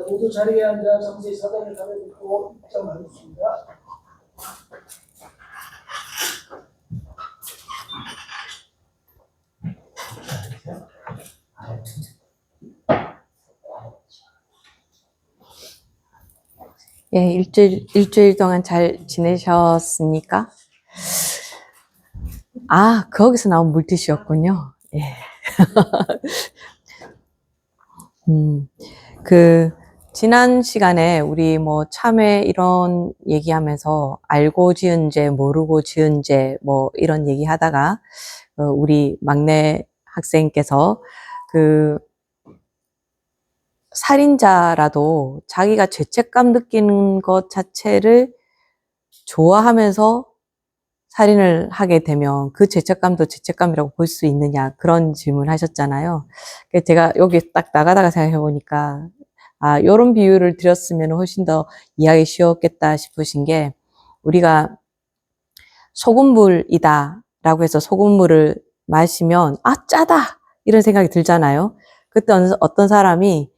모두 자리에 앉아 정세히 사단을 가려듣고 입장하겠습니다. 예, 일주일 동안 잘 지내셨습니까? 아, 거기서 나온 물티슈였군요. 예. 지난 시간에 우리 뭐 참회 이런 얘기하면서 알고 지은 죄, 모르고 지은 죄, 뭐 이런 얘기 하다가, 우리 막내 학생께서 살인자라도 자기가 죄책감 느끼는 것 자체를 좋아하면서 살인을 하게 되면 그 죄책감도 죄책감이라고 볼 수 있느냐, 그런 질문 하셨잖아요. 제가 여기 딱 나가다가 생각해 보니까, 요런 비유를 드렸으면 훨씬 더 이해하기 쉬웠겠다 싶으신 게, 우리가 소금물이다 라고 해서 소금물을 마시면, 짜다! 이런 생각이 들잖아요. 그때 어떤 사람이,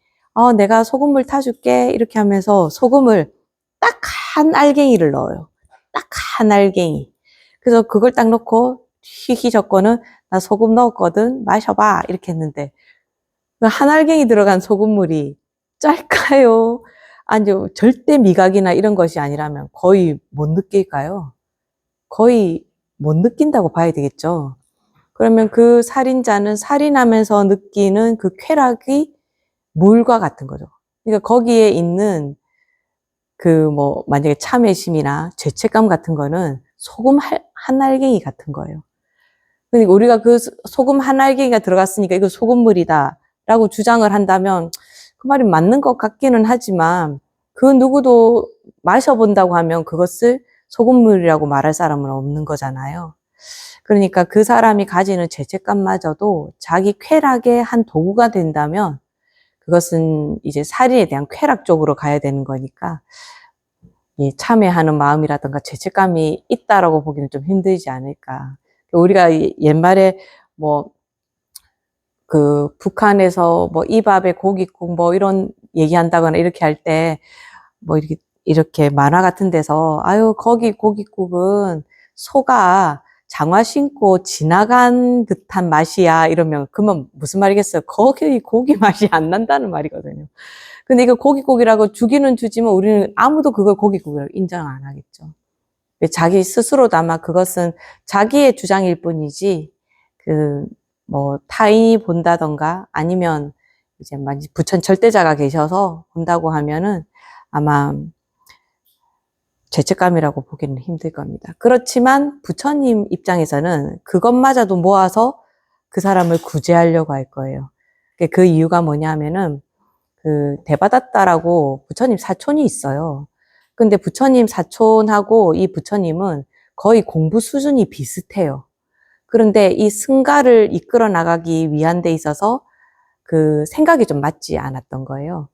내가 소금물 타줄게. 이렇게 하면서 소금을 딱 한 알갱이를 넣어요. 딱 한 알갱이. 그래서 그걸 딱 넣고 희희 저거는 나 소금 넣었거든 마셔봐 이렇게 했는데 한 알갱이 들어간 소금물이 짤까요? 아니요, 절대 미각이나 이런 것이 아니라면 거의 못 느낄까요? 거의 못 느낀다고 봐야 되겠죠. 그러면 그 살인자는 살인하면서 느끼는 그 쾌락이 물과 같은 거죠. 그러니까 거기에 있는 만약에 참회심이나 죄책감 같은 거는 소금 한 알갱이 같은 거예요. 그러니까 우리가 그 소금 한 알갱이가 들어갔으니까 이거 소금물이다 라고 주장을 한다면 그 말이 맞는 것 같기는 하지만 그 누구도 마셔본다고 하면 그것을 소금물이라고 말할 사람은 없는 거잖아요. 그러니까 그 사람이 가지는 죄책감마저도 자기 쾌락의 한 도구가 된다면 그것은 이제 살인에 대한 쾌락 쪽으로 가야 되는 거니까 이 참회하는 마음이라든가 죄책감이 있다라고 보기는 좀 힘들지 않을까. 우리가 옛말에 북한에서 이 밥에 고깃국 이런 얘기한다거나 이렇게 할 때 이렇게 만화 같은 데서 거기 고깃국은 소가 장화 신고 지나간 듯한 맛이야 이러면 그러면 무슨 말이겠어요? 거기 고기 맛이 안 난다는 말이거든요. 근데 이거 고깃국이라고 주기는 주지만 우리는 아무도 그걸 고깃국이라고 인정 안 하겠죠. 자기 스스로도 아마 그것은 자기의 주장일 뿐이지 타인이 본다던가 아니면 이제 부천 절대자가 계셔서 본다고 하면은 아마 죄책감이라고 보기는 힘들 겁니다. 그렇지만 부처님 입장에서는 그것마저도 모아서 그 사람을 구제하려고 할 거예요. 그 이유가 뭐냐면은 대바다따라고 부처님 사촌이 있어요. 근데 부처님 사촌하고 이 부처님은 거의 공부 수준이 비슷해요. 그런데 이 승가를 이끌어 나가기 위한 데 있어서 생각이 좀 맞지 않았던 거예요.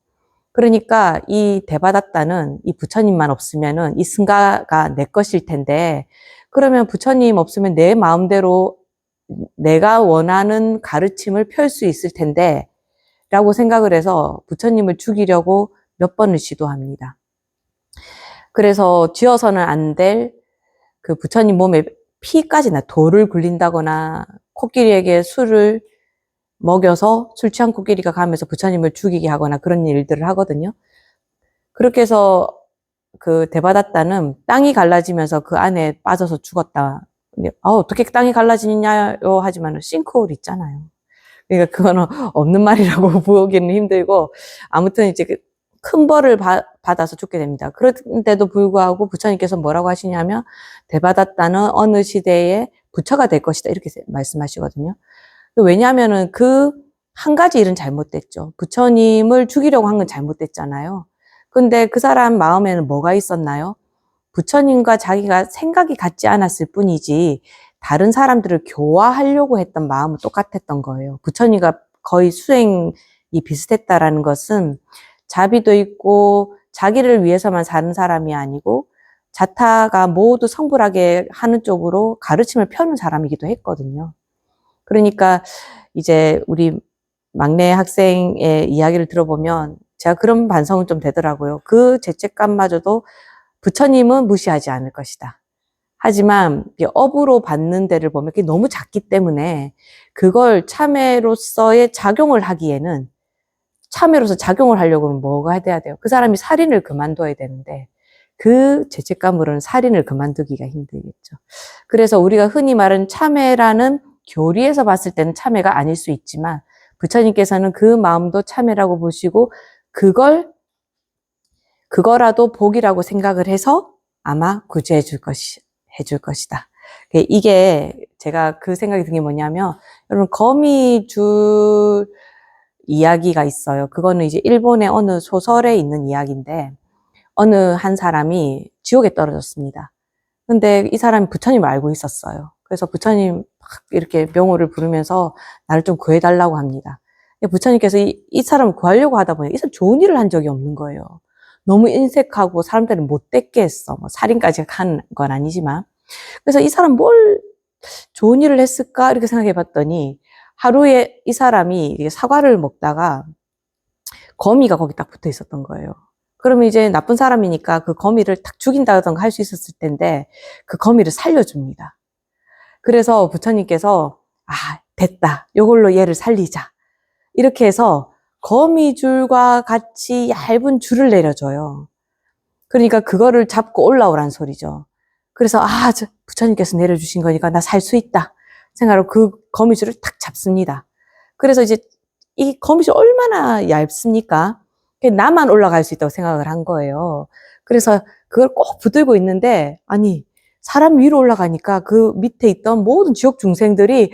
그러니까 이 대바다따는 이 부처님만 없으면은 이 승가가 내 것일 텐데 그러면 부처님 없으면 내 마음대로 내가 원하는 가르침을 펼 수 있을 텐데 라고 생각을 해서 부처님을 죽이려고 몇 번을 시도합니다. 그래서 쥐어서는 안 될 부처님 몸에 피까지 나 돌을 굴린다거나 코끼리에게 술을 먹여서 술 취한 코끼리가 가면서 부처님을 죽이게 하거나 그런 일들을 하거든요. 그렇게 해서 대바다따는 땅이 갈라지면서 그 안에 빠져서 죽었다. 근데 어떻게 땅이 갈라지냐요 하지만 싱크홀 있잖아요. 그러니까 그거는 없는 말이라고 보기는 힘들고 아무튼 이제 큰 벌을 받아서 죽게 됩니다. 그런데도 불구하고 부처님께서 뭐라고 하시냐면 대바다따는 어느 시대에 부처가 될 것이다 이렇게 말씀하시거든요. 왜냐하면은 한 가지 일은 잘못됐죠. 부처님을 죽이려고 한 건 잘못됐잖아요. 근데 그 사람 마음에는 뭐가 있었나요? 부처님과 자기가 생각이 같지 않았을 뿐이지 다른 사람들을 교화하려고 했던 마음은 똑같았던 거예요. 부처님과 거의 수행이 비슷했다라는 것은 자비도 있고 자기를 위해서만 사는 사람이 아니고 자타가 모두 성불하게 하는 쪽으로 가르침을 펴는 사람이기도 했거든요. 그러니까 이제 우리 막내 학생의 이야기를 들어보면 제가 그런 반성은 좀 되더라고요. 그 죄책감마저도 부처님은 무시하지 않을 것이다. 하지만 업으로 받는 데를 보면 그게 너무 작기 때문에 그걸 참회로서의 작용을 하기에는 참회로서 작용을 하려고는 뭐가 돼야 돼요? 그 사람이 살인을 그만둬야 되는데 그 죄책감으로는 살인을 그만두기가 힘들겠죠. 그래서 우리가 흔히 말하는 참회라는 교리에서 봤을 때는 참회가 아닐 수 있지만 부처님께서는 그 마음도 참회라고 보시고 그거라도 복이라고 생각을 해서 아마 구제해 줄 것이다. 이게 제가 그 생각이 든 게 뭐냐면 여러분 거미줄 이야기가 있어요. 그거는 이제 일본의 어느 소설에 있는 이야기인데 어느 한 사람이 지옥에 떨어졌습니다. 근데 이 사람이 부처님을 알고 있었어요. 그래서 부처님 막 이렇게 명호를 부르면서 나를 좀 구해달라고 합니다. 부처님께서 이 사람을 구하려고 하다 보니 이 사람 좋은 일을 한 적이 없는 거예요. 너무 인색하고 사람들을 못되게 했어. 뭐 살인까지 한 건 아니지만. 그래서 이 사람 뭘 좋은 일을 했을까? 이렇게 생각해 봤더니 하루에 이 사람이 사과를 먹다가 거미가 거기 딱 붙어 있었던 거예요. 그러면 이제 나쁜 사람이니까 그 거미를 탁 죽인다던가 할 수 있었을 텐데 그 거미를 살려줍니다. 그래서 부처님께서 됐다. 이걸로 얘를 살리자. 이렇게 해서 거미줄과 같이 얇은 줄을 내려줘요. 그러니까 그거를 잡고 올라오란 소리죠. 그래서 부처님께서 내려주신 거니까 나 살 수 있다 생각하고 그 거미줄을 탁 잡습니다. 그래서 이제 이 거미줄 얼마나 얇습니까? 나만 올라갈 수 있다고 생각을 한 거예요. 그래서 그걸 꼭 붙들고 있는데 아니 사람 위로 올라가니까 그 밑에 있던 모든 지옥 중생들이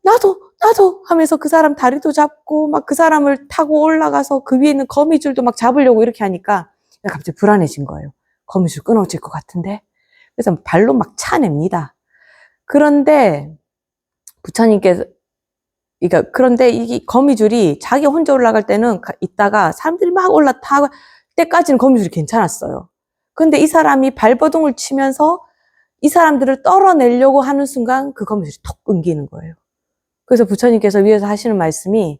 나도 하면서 그 사람 다리도 잡고 막 그 사람을 타고 올라가서 그 위에 있는 거미줄도 막 잡으려고 이렇게 하니까 갑자기 불안해진 거예요. 거미줄 끊어질 것 같은데. 그래서 발로 막 차냅니다. 그런데 부처님께서 그런데 이 거미줄이 자기 혼자 올라갈 때는 있다가 사람들이 막 올라타고 때까지는 거미줄이 괜찮았어요. 근데 이 사람이 발버둥을 치면서 이 사람들을 떨어내려고 하는 순간 그 거미줄이 톡 끊기는 거예요. 그래서 부처님께서 위에서 하시는 말씀이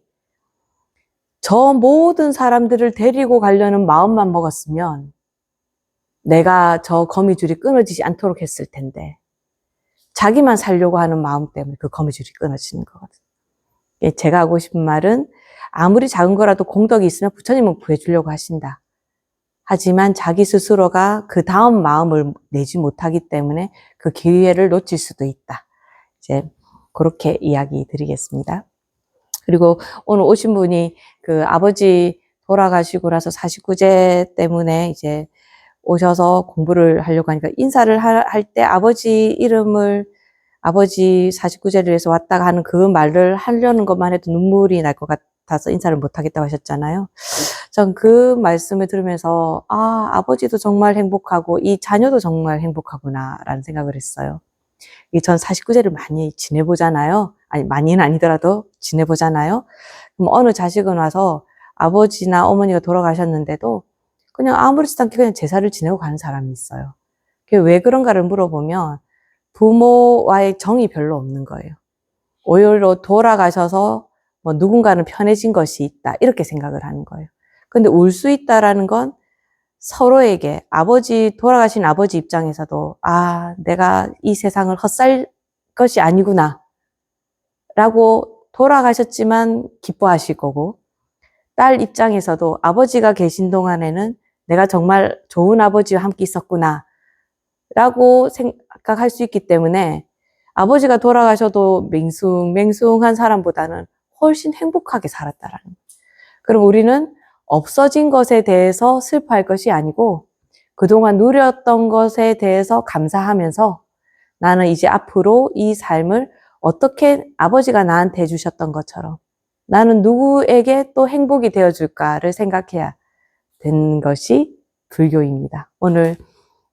저 모든 사람들을 데리고 가려는 마음만 먹었으면 내가 저 거미줄이 끊어지지 않도록 했을 텐데 자기만 살려고 하는 마음 때문에 그 거미줄이 끊어지는 거거든요. 제가 하고 싶은 말은 아무리 작은 거라도 공덕이 있으면 부처님은 구해주려고 하신다. 하지만 자기 스스로가 그 다음 마음을 내지 못하기 때문에 그 기회를 놓칠 수도 있다. 이제 그렇게 이야기 드리겠습니다. 그리고 오늘 오신 분이 그 아버지 돌아가시고 나서 49제 때문에 이제 오셔서 공부를 하려고 하니까 인사를 할 때 아버지 이름을 아버지 49제를 위해서 왔다가 하는 그 말을 하려는 것만 해도 눈물이 날 것 같아서 인사를 못 하겠다고 하셨잖아요. 전 그 말씀을 들으면서 아버지도 정말 행복하고 이 자녀도 정말 행복하구나 라는 생각을 했어요. 전 49제를 많이 지내보잖아요. 아니 많이는 아니더라도 지내보잖아요. 그럼 어느 자식은 와서 아버지나 어머니가 돌아가셨는데도 그냥 아무렇지도 않게 그냥 제사를 지내고 가는 사람이 있어요. 그게 왜 그런가를 물어보면 부모와의 정이 별로 없는 거예요. 오히려 돌아가셔서 뭐 누군가는 편해진 것이 있다 이렇게 생각을 하는 거예요. 근데 울 수 있다라는 건 서로에게 돌아가신 아버지 입장에서도 내가 이 세상을 헛살 것이 아니구나 라고 돌아가셨지만 기뻐하실 거고 딸 입장에서도 아버지가 계신 동안에는 내가 정말 좋은 아버지와 함께 있었구나 라고 생각할 수 있기 때문에 아버지가 돌아가셔도 맹숭맹숭한 사람보다는 훨씬 행복하게 살았다라는 거예요. 그럼 우리는 없어진 것에 대해서 슬퍼할 것이 아니고 그동안 누렸던 것에 대해서 감사하면서 나는 이제 앞으로 이 삶을 어떻게 아버지가 나한테 해주셨던 것처럼 나는 누구에게 또 행복이 되어줄까를 생각해야 되는 것이 불교입니다. 오늘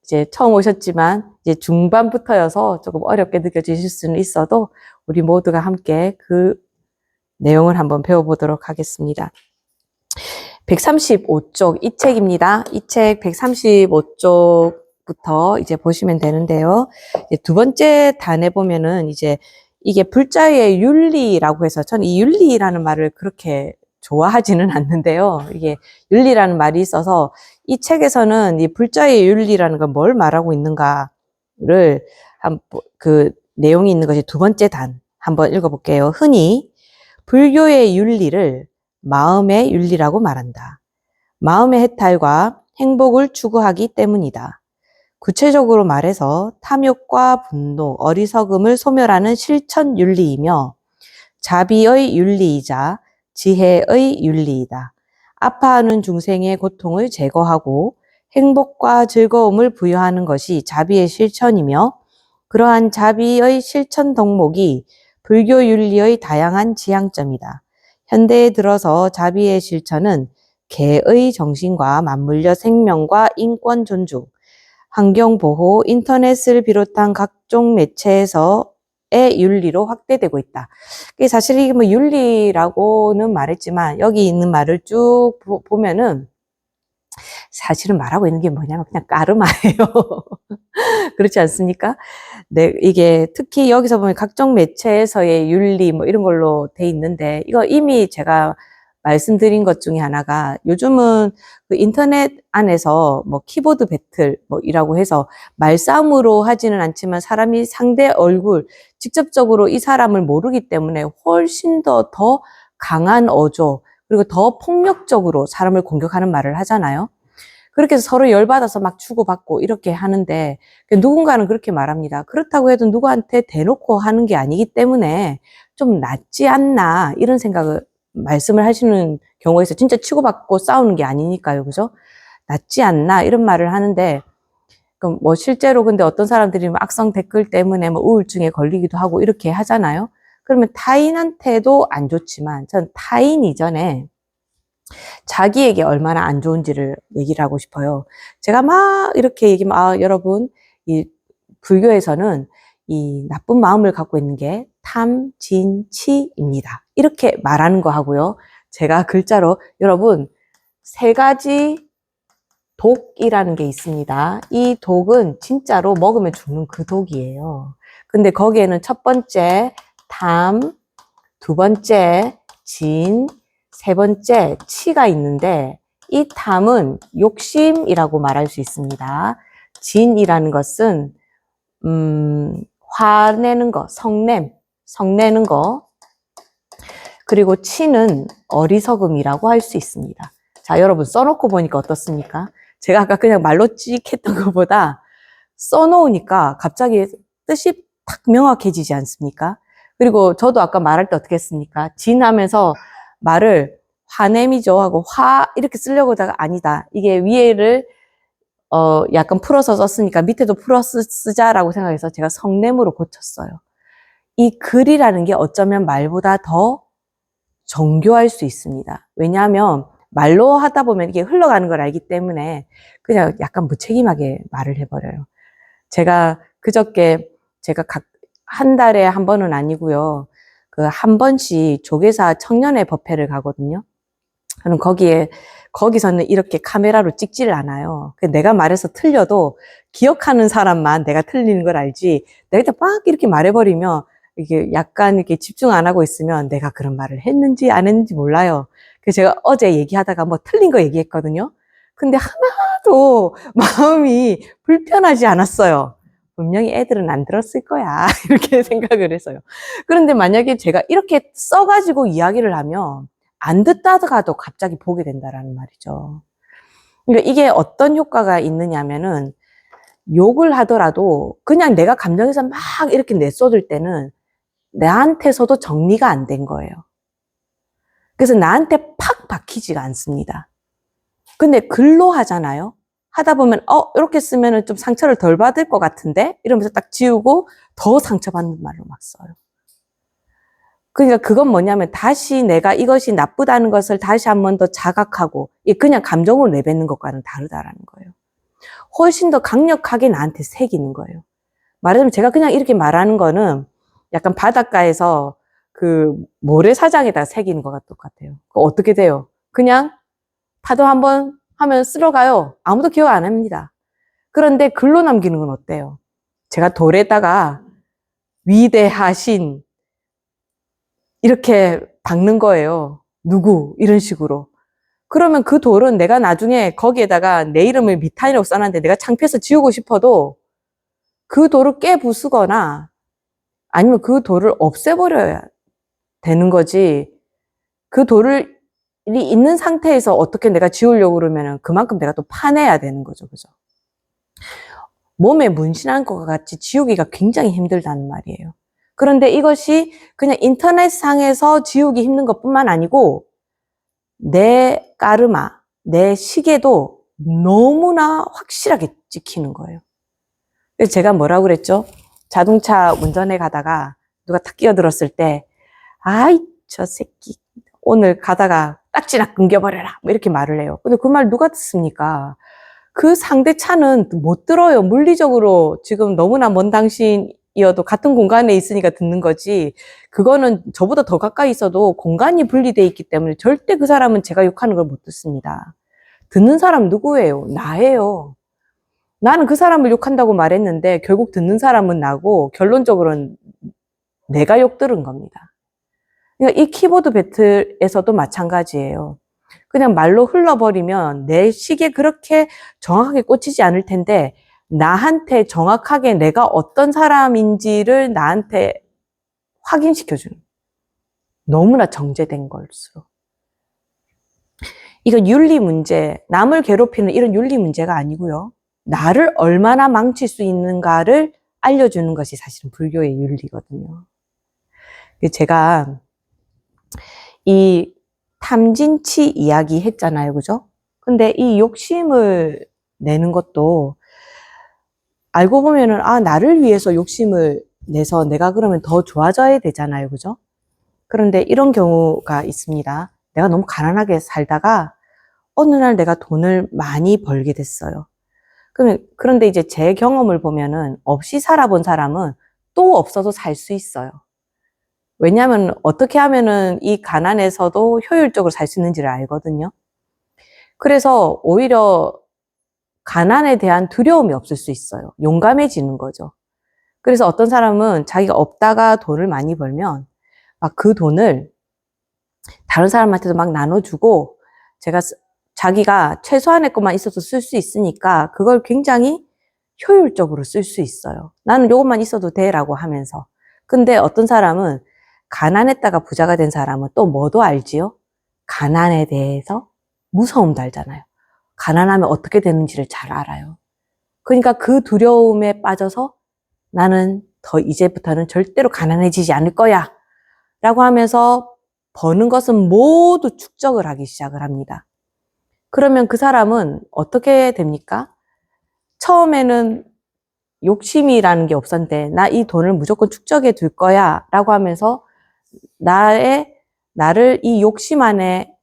이제 처음 오셨지만 이제 중반부터여서 조금 어렵게 느껴지실 수는 있어도 우리 모두가 함께 그 내용을 한번 배워보도록 하겠습니다. 135쪽 이 책입니다. 이 책 135쪽부터 이제 보시면 되는데요. 이제 두 번째 단에 보면은 이제 이게 불자의 윤리라고 해서 저는 이 윤리라는 말을 그렇게 좋아하지는 않는데요. 이게 윤리라는 말이 있어서 이 책에서는 이 불자의 윤리라는 건 뭘 말하고 있는가를 그 내용이 있는 것이 두 번째 단 한번 읽어볼게요. 흔히 불교의 윤리를 마음의 윤리라고 말한다. 마음의 해탈과 행복을 추구하기 때문이다. 구체적으로 말해서 탐욕과 분노, 어리석음을 소멸하는 실천 윤리이며 자비의 윤리이자 지혜의 윤리이다. 아파하는 중생의 고통을 제거하고 행복과 즐거움을 부여하는 것이 자비의 실천이며 그러한 자비의 실천 덕목이 불교 윤리의 다양한 지향점이다. 현대에 들어서 자비의 실천은 개의 정신과 맞물려 생명과 인권 존중, 환경보호, 인터넷을 비롯한 각종 매체에서의 윤리로 확대되고 있다. 사실 이게 뭐 윤리라고는 말했지만 여기 있는 말을 쭉 보면은 사실은 말하고 있는 게 뭐냐면 그냥 까르마예요. 그렇지 않습니까? 네, 이게 특히 여기서 보면 각종 매체에서의 윤리 뭐 이런 걸로 돼 있는데 이거 이미 제가 말씀드린 것 중에 하나가 요즘은 그 인터넷 안에서 뭐 키보드 배틀 뭐 이라고 해서 말싸움으로 하지는 않지만 사람이 상대 얼굴 직접적으로 이 사람을 모르기 때문에 훨씬 더 강한 어조 그리고 더 폭력적으로 사람을 공격하는 말을 하잖아요. 그렇게 해서 서로 열받아서 막 주고받고 이렇게 하는데 누군가는 그렇게 말합니다. 그렇다고 해도 누구한테 대놓고 하는 게 아니기 때문에 좀 낫지 않나 이런 생각을 말씀을 하시는 경우가 있어요. 진짜 치고받고 싸우는 게 아니니까요. 그죠? 낫지 않나 이런 말을 하는데 그럼 뭐 실제로 근데 어떤 사람들이 악성 댓글 때문에 뭐 우울증에 걸리기도 하고 이렇게 하잖아요. 그러면 타인한테도 안 좋지만 전 타인 이전에 자기에게 얼마나 안 좋은지를 얘기를 하고 싶어요. 제가 막 이렇게 얘기하면, 아, 여러분, 이 불교에서는 이 나쁜 마음을 갖고 있는 게 탐, 진, 치입니다. 이렇게 말하는 거 하고요. 제가 글자로, 여러분, 세 가지 독이라는 게 있습니다. 이 독은 진짜로 먹으면 죽는 그 독이에요. 근데 거기에는 첫 번째, 탐, 두 번째, 진, 세 번째, 치가 있는데 이 탐은 욕심이라고 말할 수 있습니다. 진이라는 것은 화내는 거, 성내는 거. 그리고 치는 어리석음이라고 할 수 있습니다. 자, 여러분 써놓고 보니까 어떻습니까? 제가 아까 그냥 말로 찍했던 것보다 써놓으니까 갑자기 뜻이 탁 명확해지지 않습니까? 그리고 저도 아까 말할 때 어떻게 했습니까? 진하면서 말을 화냄이죠 하고 이렇게 쓰려고 하다가 아니다. 이게 위에를 약간 풀어서 썼으니까 밑에도 풀어서 쓰자라고 생각해서 제가 성냄으로 고쳤어요. 이 글이라는 게 어쩌면 말보다 더 정교할 수 있습니다. 왜냐하면 말로 하다 보면 이게 흘러가는 걸 알기 때문에 그냥 약간 무책임하게 말을 해버려요. 제가 그저께 제가 한 달에 한 번은 아니고요. 그 한 번씩 조계사 청년의 법회를 가거든요. 그럼 거기서는 이렇게 카메라로 찍지를 않아요. 내가 말해서 틀려도 기억하는 사람만 내가 틀리는 걸 알지. 내가 막 이렇게 말해버리면 이게 약간 이렇게 집중 안 하고 있으면 내가 그런 말을 했는지 안 했는지 몰라요. 그래서 제가 어제 얘기하다가 뭐 틀린 거 얘기했거든요. 근데 하나도 마음이 불편하지 않았어요. 분명히 애들은 안 들었을 거야. 이렇게 생각을 했어요. 그런데 만약에 제가 이렇게 써가지고 이야기를 하면 안 듣다가도 갑자기 보게 된다라는 말이죠. 그러니까 이게 어떤 효과가 있느냐면은 욕을 하더라도 그냥 내가 감정에서 막 이렇게 내쏟을 때는 나한테서도 정리가 안 된 거예요. 그래서 나한테 팍 박히지가 않습니다. 근데 글로 하잖아요. 하다 보면 이렇게 쓰면은 좀 상처를 덜 받을 것 같은데 이러면서 딱 지우고 더 상처받는 말로 막 써요. 그러니까 그건 뭐냐면 다시 내가 이것이 나쁘다는 것을 다시 한 번 더 자각하고 그냥 감정으로 내뱉는 것과는 다르다라는 거예요. 훨씬 더 강력하게 나한테 새기는 거예요. 말하자면 제가 그냥 이렇게 말하는 거는 약간 바닷가에서 그 모래사장에다 새기는 것과 똑같아요. 어떻게 돼요? 그냥 파도 한번 하면 쓸어가요. 아무도 기억 안 합니다. 그런데 글로 남기는 건 어때요? 제가 돌에다가 위대하신 이렇게 박는 거예요. 누구 이런 식으로. 그러면 그 돌은 내가 나중에 거기에다가 내 이름을 미탄이라고 써놨는데 내가 창피해서 지우고 싶어도 그 돌을 깨부수거나 아니면 그 돌을 없애버려야 되는 거지. 그 돌이 있는 상태에서 어떻게 내가 지우려고 그러면은 그만큼 내가 또 파내야 되는 거죠. 그죠? 몸에 문신한 것과 같이 지우기가 굉장히 힘들다는 말이에요. 그런데 이것이 그냥 인터넷상에서 지우기 힘든 것뿐만 아니고 내 까르마, 내 시계도 너무나 확실하게 찍히는 거예요. 그래서 제가 뭐라고 그랬죠? 자동차 운전해 가다가 누가 탁 끼어들었을 때 아이 저 새끼 오늘 가다가 딱지나 끊겨버려라 뭐 이렇게 말을 해요. 근데 그 말 누가 듣습니까? 그 상대 차는 못 들어요. 물리적으로 지금 너무나 먼 당신이어도 같은 공간에 있으니까 듣는 거지. 그거는 저보다 더 가까이 있어도 공간이 분리되어 있기 때문에 절대 그 사람은 제가 욕하는 걸 못 듣습니다. 듣는 사람 누구예요? 나예요. 나는 그 사람을 욕한다고 말했는데 결국 듣는 사람은 나고 결론적으로는 내가 욕 들은 겁니다. 그러니까 이 키보드 배틀에서도 마찬가지예요. 그냥 말로 흘러버리면 내 시기에 그렇게 정확하게 꽂히지 않을 텐데 나한테 정확하게 내가 어떤 사람인지를 나한테 확인시켜주는 너무나 정제된 걸수록 이건 윤리 문제, 남을 괴롭히는 이런 윤리 문제가 아니고요. 나를 얼마나 망칠 수 있는가를 알려주는 것이 사실은 불교의 윤리거든요. 제가 이 탐진치 이야기 했잖아요. 그죠? 근데 이 욕심을 내는 것도 알고 보면은 나를 위해서 욕심을 내서 내가 그러면 더 좋아져야 되잖아요. 그죠? 그런데 이런 경우가 있습니다. 내가 너무 가난하게 살다가 어느 날 내가 돈을 많이 벌게 됐어요. 그런데 이제 제 경험을 보면은 없이 살아본 사람은 또 없어도 살 수 있어요. 왜냐하면 어떻게 하면은 이 가난에서도 효율적으로 살 수 있는지를 알거든요. 그래서 오히려 가난에 대한 두려움이 없을 수 있어요. 용감해지는 거죠. 그래서 어떤 사람은 자기가 없다가 돈을 많이 벌면 막 그 돈을 다른 사람한테도 막 나눠주고 자기가 최소한의 것만 있어도 쓸 수 있으니까 그걸 굉장히 효율적으로 쓸 수 있어요. 나는 요것만 있어도 돼라고 하면서. 근데 어떤 사람은 가난했다가 부자가 된 사람은 또 뭐도 알지요? 가난에 대해서 무서움도 알잖아요. 가난하면 어떻게 되는지를 잘 알아요. 그러니까 그 두려움에 빠져서 나는 더 이제부터는 절대로 가난해지지 않을 거야 라고 하면서 버는 것은 모두 축적을 하기 시작을 합니다. 그러면 그 사람은 어떻게 됩니까? 처음에는 욕심이라는 게 없었는데 나 이 돈을 무조건 축적해 둘 거야 라고 하면서 나를 이 욕심 안에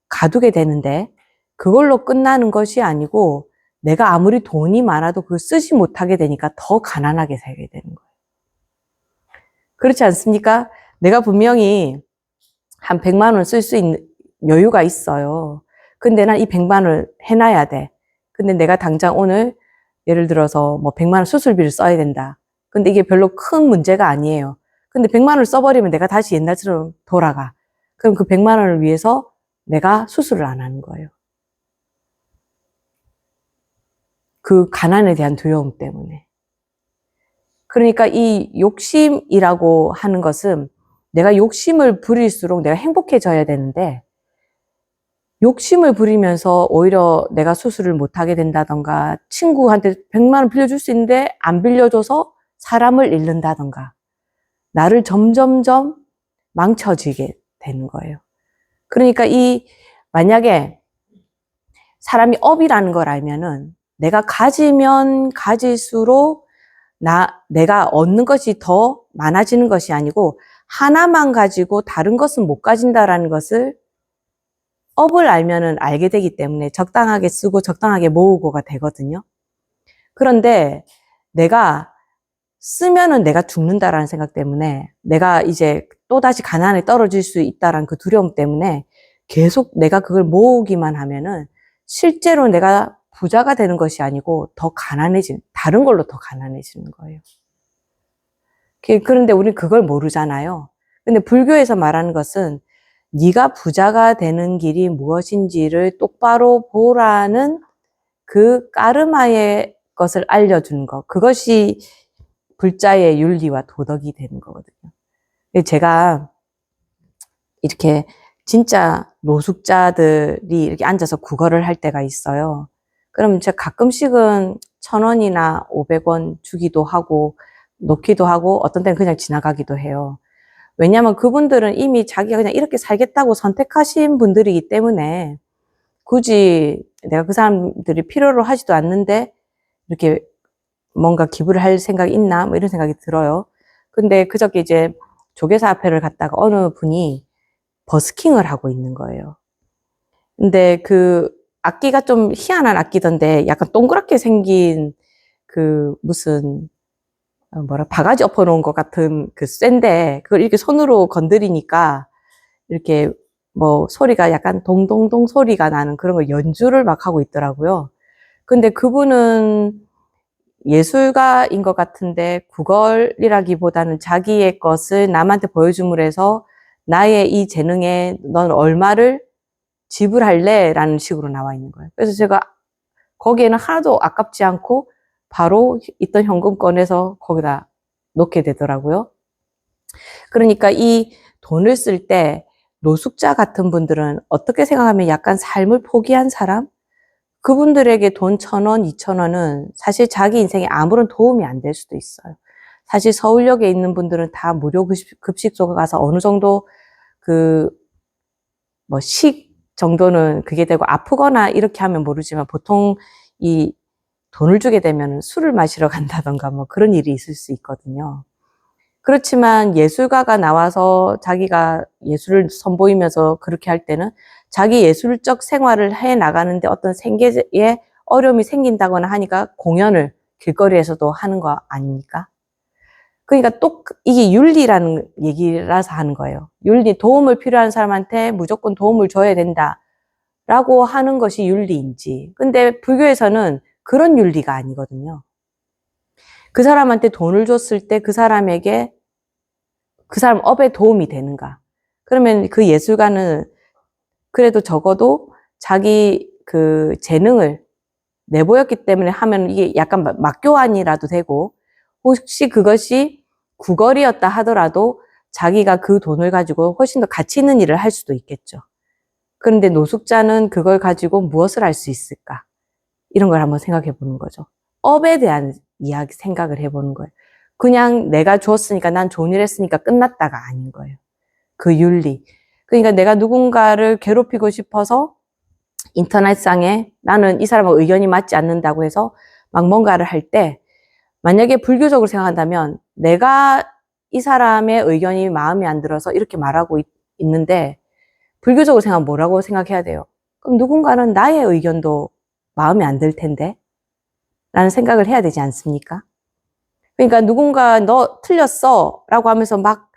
가두게 되는데 그걸로 끝나는 것이 아니고 내가 아무리 돈이 많아도 그걸 쓰지 못하게 되니까 더 가난하게 살게 되는 거예요. 그렇지 않습니까? 내가 분명히 한 100만 원 쓸 수 있는 여유가 있어요. 근데 난 이 100만 원을 해놔야 돼. 근데 내가 당장 오늘 예를 들어서 뭐 100만 원 수술비를 써야 된다. 근데 이게 별로 큰 문제가 아니에요. 근데 100만 원을 써버리면 내가 다시 옛날처럼 돌아가. 그럼 그 100만 원을 위해서 내가 수술을 안 하는 거예요. 그 가난에 대한 두려움 때문에. 그러니까 이 욕심이라고 하는 것은 내가 욕심을 부릴수록 내가 행복해져야 되는데 욕심을 부리면서 오히려 내가 수술을 못하게 된다던가 친구한테 100만 원 빌려줄 수 있는데 안 빌려줘서 사람을 잃는다던가 나를 점점점 망쳐지게 되는 거예요. 그러니까 만약에 사람이 업이라는 걸 알면은 내가 가지면 가질수록 내가 얻는 것이 더 많아지는 것이 아니고 하나만 가지고 다른 것은 못 가진다라는 것을 업을 알면은 알게 되기 때문에 적당하게 쓰고 적당하게 모으고가 되거든요. 그런데 내가 쓰면은 내가 죽는다라는 생각 때문에 내가 이제 또다시 가난에 떨어질 수 있다라는 그 두려움 때문에 계속 내가 그걸 모으기만 하면은 실제로 내가 부자가 되는 것이 아니고 다른 걸로 더 가난해지는 거예요. 그런데 우리는 그걸 모르잖아요. 근데 불교에서 말하는 것은 네가 부자가 되는 길이 무엇인지를 똑바로 보라는 그 까르마의 것을 알려주는 것. 그것이 불자의 윤리와 도덕이 되는 거거든요. 제가 이렇게 진짜 노숙자들이 이렇게 앉아서 구걸을 할 때가 있어요. 그럼 제가 가끔씩은 1,000원이나 500원 주기도 하고 놓기도 하고 어떤 때는 그냥 지나가기도 해요. 왜냐하면 그분들은 이미 자기가 그냥 이렇게 살겠다고 선택하신 분들이기 때문에 굳이 내가 그 사람들이 필요로 하지도 않는데 이렇게 뭔가 기부를 할 생각이 있나 뭐 이런 생각이 들어요. 근데 그저께 이제 조계사 앞에를 갔다가 어느 분이 버스킹을 하고 있는 거예요. 근데 그 악기가 좀 희한한 악기던데 약간 동그랗게 생긴 그 무슨 바가지 엎어놓은 것 같은 그 쇠인데 그걸 이렇게 손으로 건드리니까 이렇게 뭐 소리가 약간 동동동 소리가 나는 그런 거 연주를 막 하고 있더라고요. 근데 그분은 예술가인 것 같은데 구걸이라기보다는 자기의 것을 남한테 보여줌으로 해서 나의 이 재능에 넌 얼마를 지불할래? 라는 식으로 나와 있는 거예요. 그래서 제가 거기에는 하나도 아깝지 않고 바로 있던 현금 꺼내서 거기다 놓게 되더라고요. 그러니까 이 돈을 쓸 때 노숙자 같은 분들은 어떻게 생각하면 약간 삶을 포기한 사람? 그분들에게 돈 1,000원, 2,000원은 사실 자기 인생에 아무런 도움이 안 될 수도 있어요. 사실 서울역에 있는 분들은 다 무료 급식소가 가서 어느 정도 식 정도는 그게 되고 아프거나 이렇게 하면 모르지만 보통 이 돈을 주게 되면 술을 마시러 간다던가 뭐 그런 일이 있을 수 있거든요. 그렇지만 예술가가 나와서 자기가 예술을 선보이면서 그렇게 할 때는 자기 예술적 생활을 해 나가는데 어떤 생계에 어려움이 생긴다거나 하니까 공연을 길거리에서도 하는 거 아닙니까? 그러니까 또 이게 윤리라는 얘기라서 하는 거예요. 윤리, 도움을 필요한 사람한테 무조건 도움을 줘야 된다라고 하는 것이 윤리인지. 근데 불교에서는 그런 윤리가 아니거든요. 그 사람한테 돈을 줬을 때 그 사람에게 그 사람 업에 도움이 되는가. 그러면 그 예술가는 그래도 적어도 자기 그 재능을 내보였기 때문에 하면 이게 약간 막교환이라도 되고 혹시 그것이 구걸이었다 하더라도 자기가 그 돈을 가지고 훨씬 더 가치 있는 일을 할 수도 있겠죠. 그런데 노숙자는 그걸 가지고 무엇을 할 수 있을까? 이런 걸 한번 생각해 보는 거죠. 업에 대한 이야기 생각을 해보는 거예요. 그냥 내가 줬으니까 난 좋은 일 했으니까 끝났다가 아닌 거예요. 그 윤리. 그러니까 내가 누군가를 괴롭히고 싶어서 인터넷상에 나는 이 사람과 의견이 맞지 않는다고 해서 막 뭔가를 할 때 만약에 불교적으로 생각한다면 내가 이 사람의 의견이 마음에 안 들어서 이렇게 말하고 있는데 불교적으로 생각하면 뭐라고 생각해야 돼요? 그럼 누군가는 나의 의견도 마음에 안 들 텐데 라는 생각을 해야 되지 않습니까? 그러니까 누군가 너 틀렸어 라고 하면서 막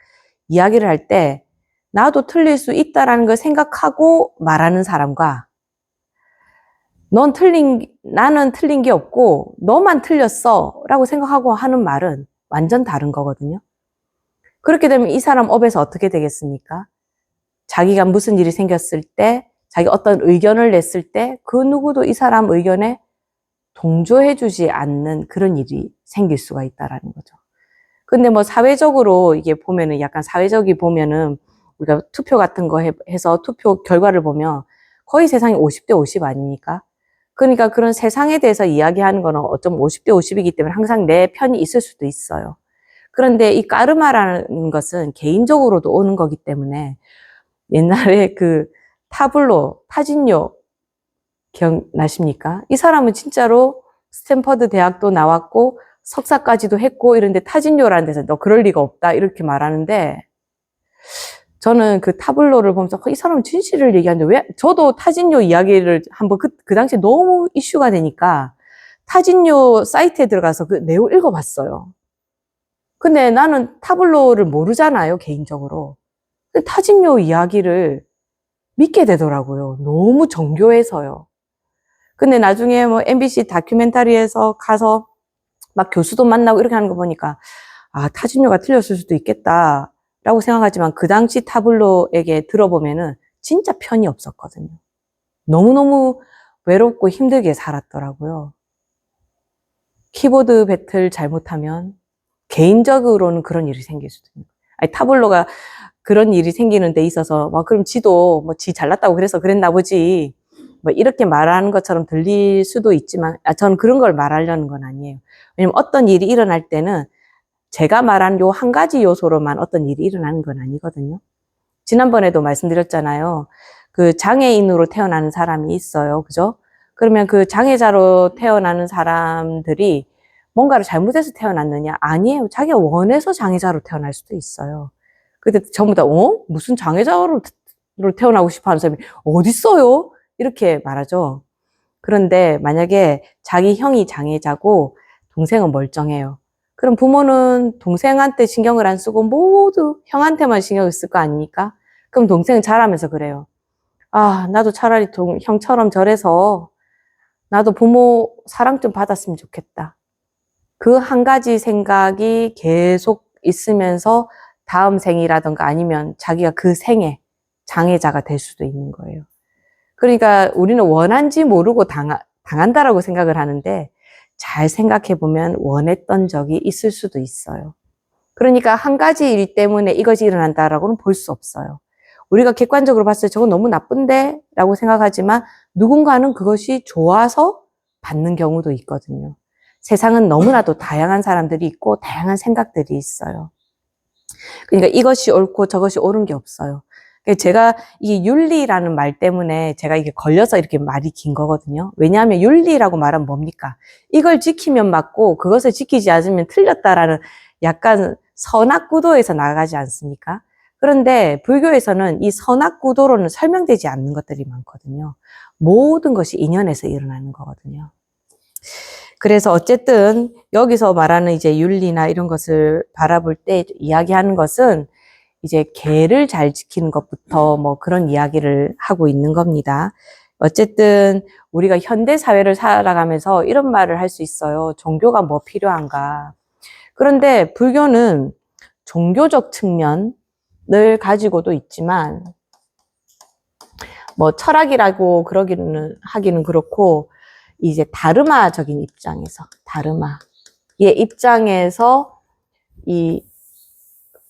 이야기를 할 때 나도 틀릴 수 있다라는 걸 생각하고 말하는 사람과 나는 틀린 게 없고 너만 틀렸어 라고 생각하고 하는 말은 완전 다른 거거든요. 그렇게 되면 이 사람 업에서 어떻게 되겠습니까? 자기가 무슨 일이 생겼을 때, 자기 어떤 의견을 냈을 때 그 누구도 이 사람 의견에 동조해주지 않는 그런 일이 생길 수가 있다라는 거죠. 근데 뭐 사회적으로 이게 보면은 약간 사회적이 보면은 우리가 투표 같은 거 해서 투표 결과를 보면 거의 세상이 50대 50 아닙니까? 그러니까 그런 세상에 대해서 이야기하는 거는 어쩌면 50대 50이기 때문에 항상 내 편이 있을 수도 있어요. 그런데 이 까르마라는 것은 개인적으로도 오는 거기 때문에 옛날에 그 타진요 기억나십니까? 이 사람은 진짜로 스탠퍼드 대학도 나왔고 석사까지도 했고 이런데 타진요라는 데서 너 그럴 리가 없다 이렇게 말하는데 저는 그 타블로를 보면서 이 사람은 진실을 얘기하는데 왜 저도 타진요 이야기를 한번 그 당시에 너무 이슈가 되니까 타진요 사이트에 들어가서 그 내용 읽어봤어요. 근데 나는 타블로를 모르잖아요, 개인적으로. 근데 타진요 이야기를 믿게 되더라고요. 너무 정교해서요. 근데 나중에 뭐 MBC 다큐멘터리에서 가서 막 교수도 만나고 이렇게 하는 거 보니까 아, 타진요가 틀렸을 수도 있겠다 라고 생각하지만 그 당시 타블로에게 들어보면은 진짜 편이 없었거든요. 너무너무 외롭고 힘들게 살았더라고요. 키보드 배틀 잘못하면 개인적으로는 그런 일이 생길 수도 있는 거예요. 아니, 타블로가 그런 일이 생기는 데 있어서 그럼 지도 지 잘났다고 그래서 그랬나 보지 이렇게 말하는 것처럼 들릴 수도 있지만 저는 그런 걸 말하려는 건 아니에요. 왜냐면 어떤 일이 일어날 때는 제가 말한 요 한 가지 요소로만 어떤 일이 일어나는 건 아니거든요. 지난번에도 말씀드렸잖아요. 그 장애인으로 태어나는 사람이 있어요. 그죠? 그러면 그 장애자로 태어나는 사람들이 뭔가를 잘못해서 태어났느냐? 아니에요. 자기가 원해서 장애자로 태어날 수도 있어요. 근데 전부 다, 무슨 장애자로 태어나고 싶어 하는 사람이 어딨어요? 이렇게 말하죠. 그런데 만약에 자기 형이 장애자고 동생은 멀쩡해요. 그럼 부모는 동생한테 신경을 안 쓰고 모두 형한테만 신경을 쓸 거 아닙니까? 그럼 동생은 자라면서 그래요. 아, 나도 차라리 형처럼 저래서 나도 부모 사랑 좀 받았으면 좋겠다. 그 한 가지 생각이 계속 있으면서 다음 생이라든가 아니면 자기가 그 생에 장애자가 될 수도 있는 거예요. 그러니까 우리는 원한지 모르고 당한다라고 생각을 하는데 잘 생각해 보면 원했던 적이 있을 수도 있어요. 그러니까 한 가지 일 때문에 이것이 일어난다라고는 볼 수 없어요. 우리가 객관적으로 봤을 때 저건 너무 나쁜데? 라고 생각하지만 누군가는 그것이 좋아서 받는 경우도 있거든요. 세상은 너무나도 다양한 사람들이 있고 다양한 생각들이 있어요. 그러니까 이것이 옳고 저것이 옳은 게 없어요. 제가 이 윤리라는 말 때문에 제가 이게 걸려서 이렇게 말이 긴 거거든요. 왜냐하면 윤리라고 말하면 뭡니까? 이걸 지키면 맞고 그것을 지키지 않으면 틀렸다라는 약간 선악구도에서 나가지 않습니까? 그런데 불교에서는 이 선악구도로는 설명되지 않는 것들이 많거든요. 모든 것이 인연에서 일어나는 거거든요. 그래서 어쨌든 여기서 말하는 이제 윤리나 이런 것을 바라볼 때 이야기하는 것은 이제 개를 잘 지키는 것부터 그런 이야기를 하고 있는 겁니다. 어쨌든 우리가 현대 사회를 살아가면서 이런 말을 할 수 있어요. 종교가 뭐 필요한가? 그런데 불교는 종교적 측면을 가지고도 있지만 철학이라고 하기는 그렇고 이제 다르마적인 입장에서 다르마의 입장에서 이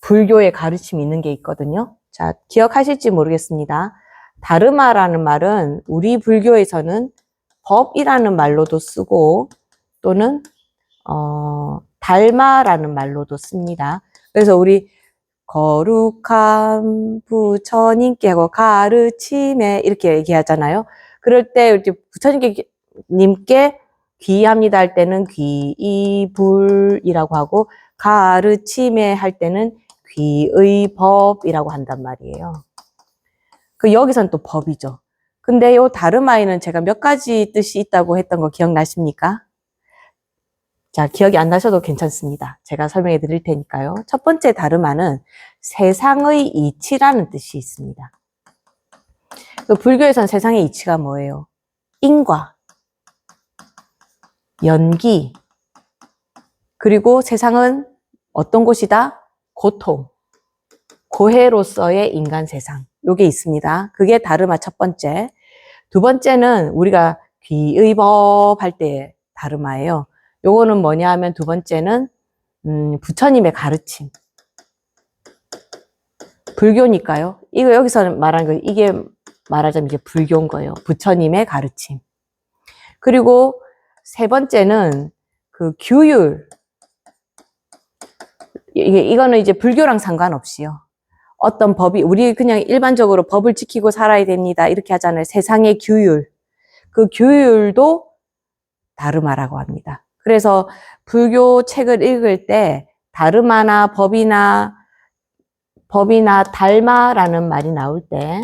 불교의 가르침이 있는 게 있거든요. 자, 기억하실지 모르겠습니다. 다르마라는 말은 우리 불교에서는 법이라는 말로도 쓰고 또는 달마라는 말로도 씁니다. 그래서 우리 거룩한 부처님께 하고 가르침에 이렇게 얘기하잖아요. 그럴 때 이렇게 부처님께 귀합니다 할 때는 귀이불이라고 하고 가르침에 할 때는 귀의 법이라고 한단 말이에요. 여기선 또 법이죠. 근데 요 다르마에는 제가 몇 가지 뜻이 있다고 했던 거 기억나십니까? 자, 기억이 안 나셔도 괜찮습니다. 제가 설명해 드릴 테니까요. 첫 번째 다르마는 세상의 이치라는 뜻이 있습니다. 불교에서는 세상의 이치가 뭐예요? 인과, 연기, 그리고 세상은 어떤 곳이다? 고통, 고해로서의 인간 세상. 요게 있습니다. 그게 다르마 첫 번째. 두 번째는 우리가 귀의법 할 때 다르마예요. 요거는 뭐냐 하면 두 번째는 부처님의 가르침. 불교니까요. 이거 여기서 말하는 거 이게 말하자면 이제 불교인 거예요. 부처님의 가르침. 그리고 세 번째는 그 규율. 이거는 이제 불교랑 상관없이요. 어떤 법이, 우리 그냥 일반적으로 법을 지키고 살아야 됩니다. 이렇게 하잖아요. 세상의 규율. 그 규율도 다르마라고 합니다. 그래서 불교 책을 읽을 때 다르마나 법이나 달마라는 말이 나올 때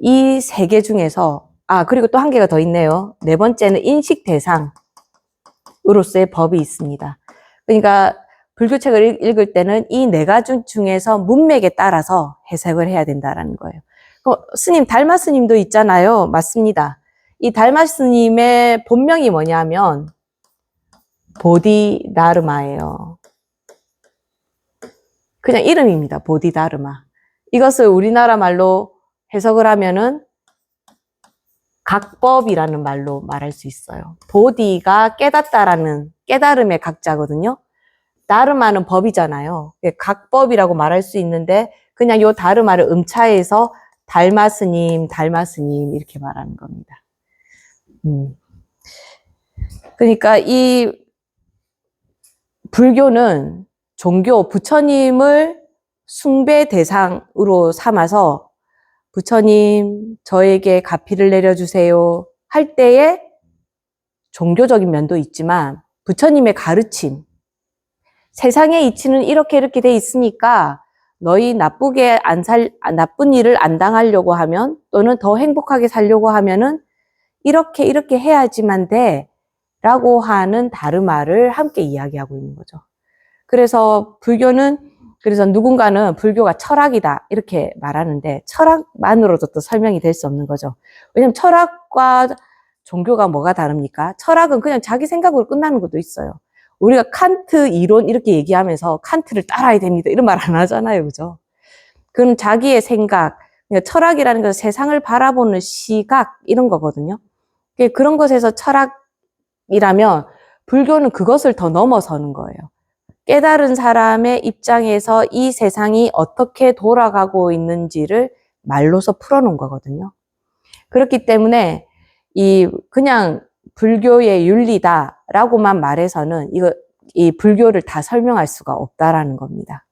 이 세 개 중에서 그리고 또 한 개가 더 있네요. 네 번째는 인식 대상으로서의 법이 있습니다. 그러니까 불교책을 읽을 때는 이 네 가지 중에서 문맥에 따라서 해석을 해야 된다라는 거예요. 스님, 달마 스님도 있잖아요. 맞습니다. 이 달마 스님의 본명이 뭐냐면 보디다르마예요. 그냥 이름입니다. 보디다르마. 이것을 우리나라 말로 해석을 하면은 각법이라는 말로 말할 수 있어요. 보디가 깨닫다라는 깨달음의 각자거든요. 다르마는 법이잖아요. 각법이라고 말할 수 있는데 그냥 요 다르마를 음차해서 달마스님, 달마스님 이렇게 말하는 겁니다. 그러니까 이 불교는 종교 부처님을 숭배 대상으로 삼아서 부처님 저에게 가피를 내려주세요 할 때에 종교적인 면도 있지만 부처님의 가르침, 세상의 이치는 이렇게 돼 있으니까 너희 나쁜 일을 안 당하려고 하면 또는 더 행복하게 살려고 하면은 이렇게 해야지만 돼 라고 하는 다르마를 함께 이야기하고 있는 거죠. 그래서 불교는 그래서 누군가는 불교가 철학이다 이렇게 말하는데 철학만으로도 또 설명이 될 수 없는 거죠. 왜냐면 철학과 종교가 뭐가 다릅니까? 철학은 그냥 자기 생각으로 끝나는 것도 있어요. 우리가 칸트 이론 이렇게 얘기하면서 칸트를 따라야 됩니다 이런 말 안 하잖아요. 그죠? 그건 자기의 생각, 그러니까 철학이라는 것은 세상을 바라보는 시각 이런 거거든요. 그런 것에서 철학이라면 불교는 그것을 더 넘어서는 거예요. 깨달은 사람의 입장에서 이 세상이 어떻게 돌아가고 있는지를 말로서 풀어놓은 거거든요. 그렇기 때문에 그냥 불교의 윤리다라고만 말해서는 이 불교를 다 설명할 수가 없다라는 겁니다.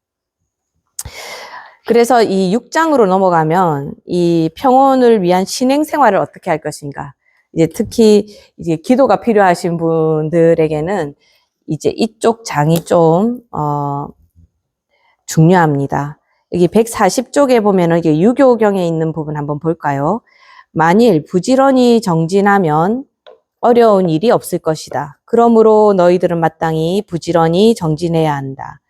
그래서 이 6장으로 넘어가면 이 평온을 위한 신행 생활을 어떻게 할 것인가. 이제 특히 이제 기도가 필요하신 분들에게는 이제 이쪽 장이 좀 중요합니다. 여기 140쪽에 보면은 이게 유교경에 있는 부분 한번 볼까요? 만일 부지런히 정진하면 어려운 일이 없을 것이다. 그러므로 너희들은 마땅히 부지런히 정진해야 한다.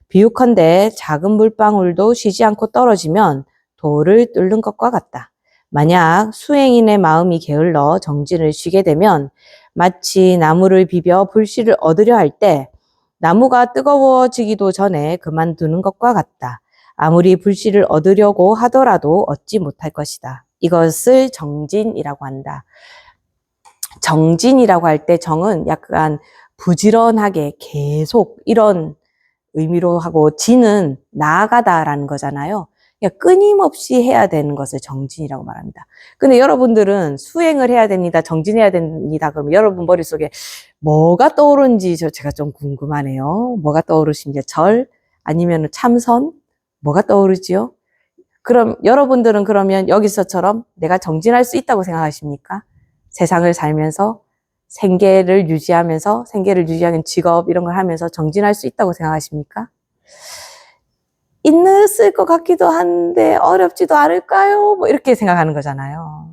비유컨대 작은 물방울도 쉬지 않고 떨어지면 돌을 뚫는 것과 같다. 만약 수행인의 마음이 게을러 정진을 쉬게 되면 마치 나무를 비벼 불씨를 얻으려 할 때 나무가 뜨거워지기도 전에 그만두는 것과 같다. 아무리 불씨를 얻으려고 하더라도 얻지 못할 것이다. 이것을 정진이라고 한다. 정진이라고 할 때 정은 약간 부지런하게 계속 이런 의미로 하고 진은 나아가다라는 거잖아요. 그러니까 끊임없이 해야 되는 것을 정진이라고 말합니다. 근데 여러분들은 수행을 해야 됩니다. 정진해야 됩니다. 그러면 여러분 머릿속에 뭐가 떠오르는지 제가 좀 궁금하네요. 뭐가 떠오르시는지 절 아니면 참선 뭐가 떠오르지요? 그럼 여러분들은 그러면 여기서처럼 내가 정진할 수 있다고 생각하십니까? 세상을 살면서 생계를 유지하는 직업 이런 걸 하면서 정진할 수 있다고 생각하십니까? 있을 것 같기도 한데 어렵지도 않을까요? 뭐 이렇게 생각하는 거잖아요.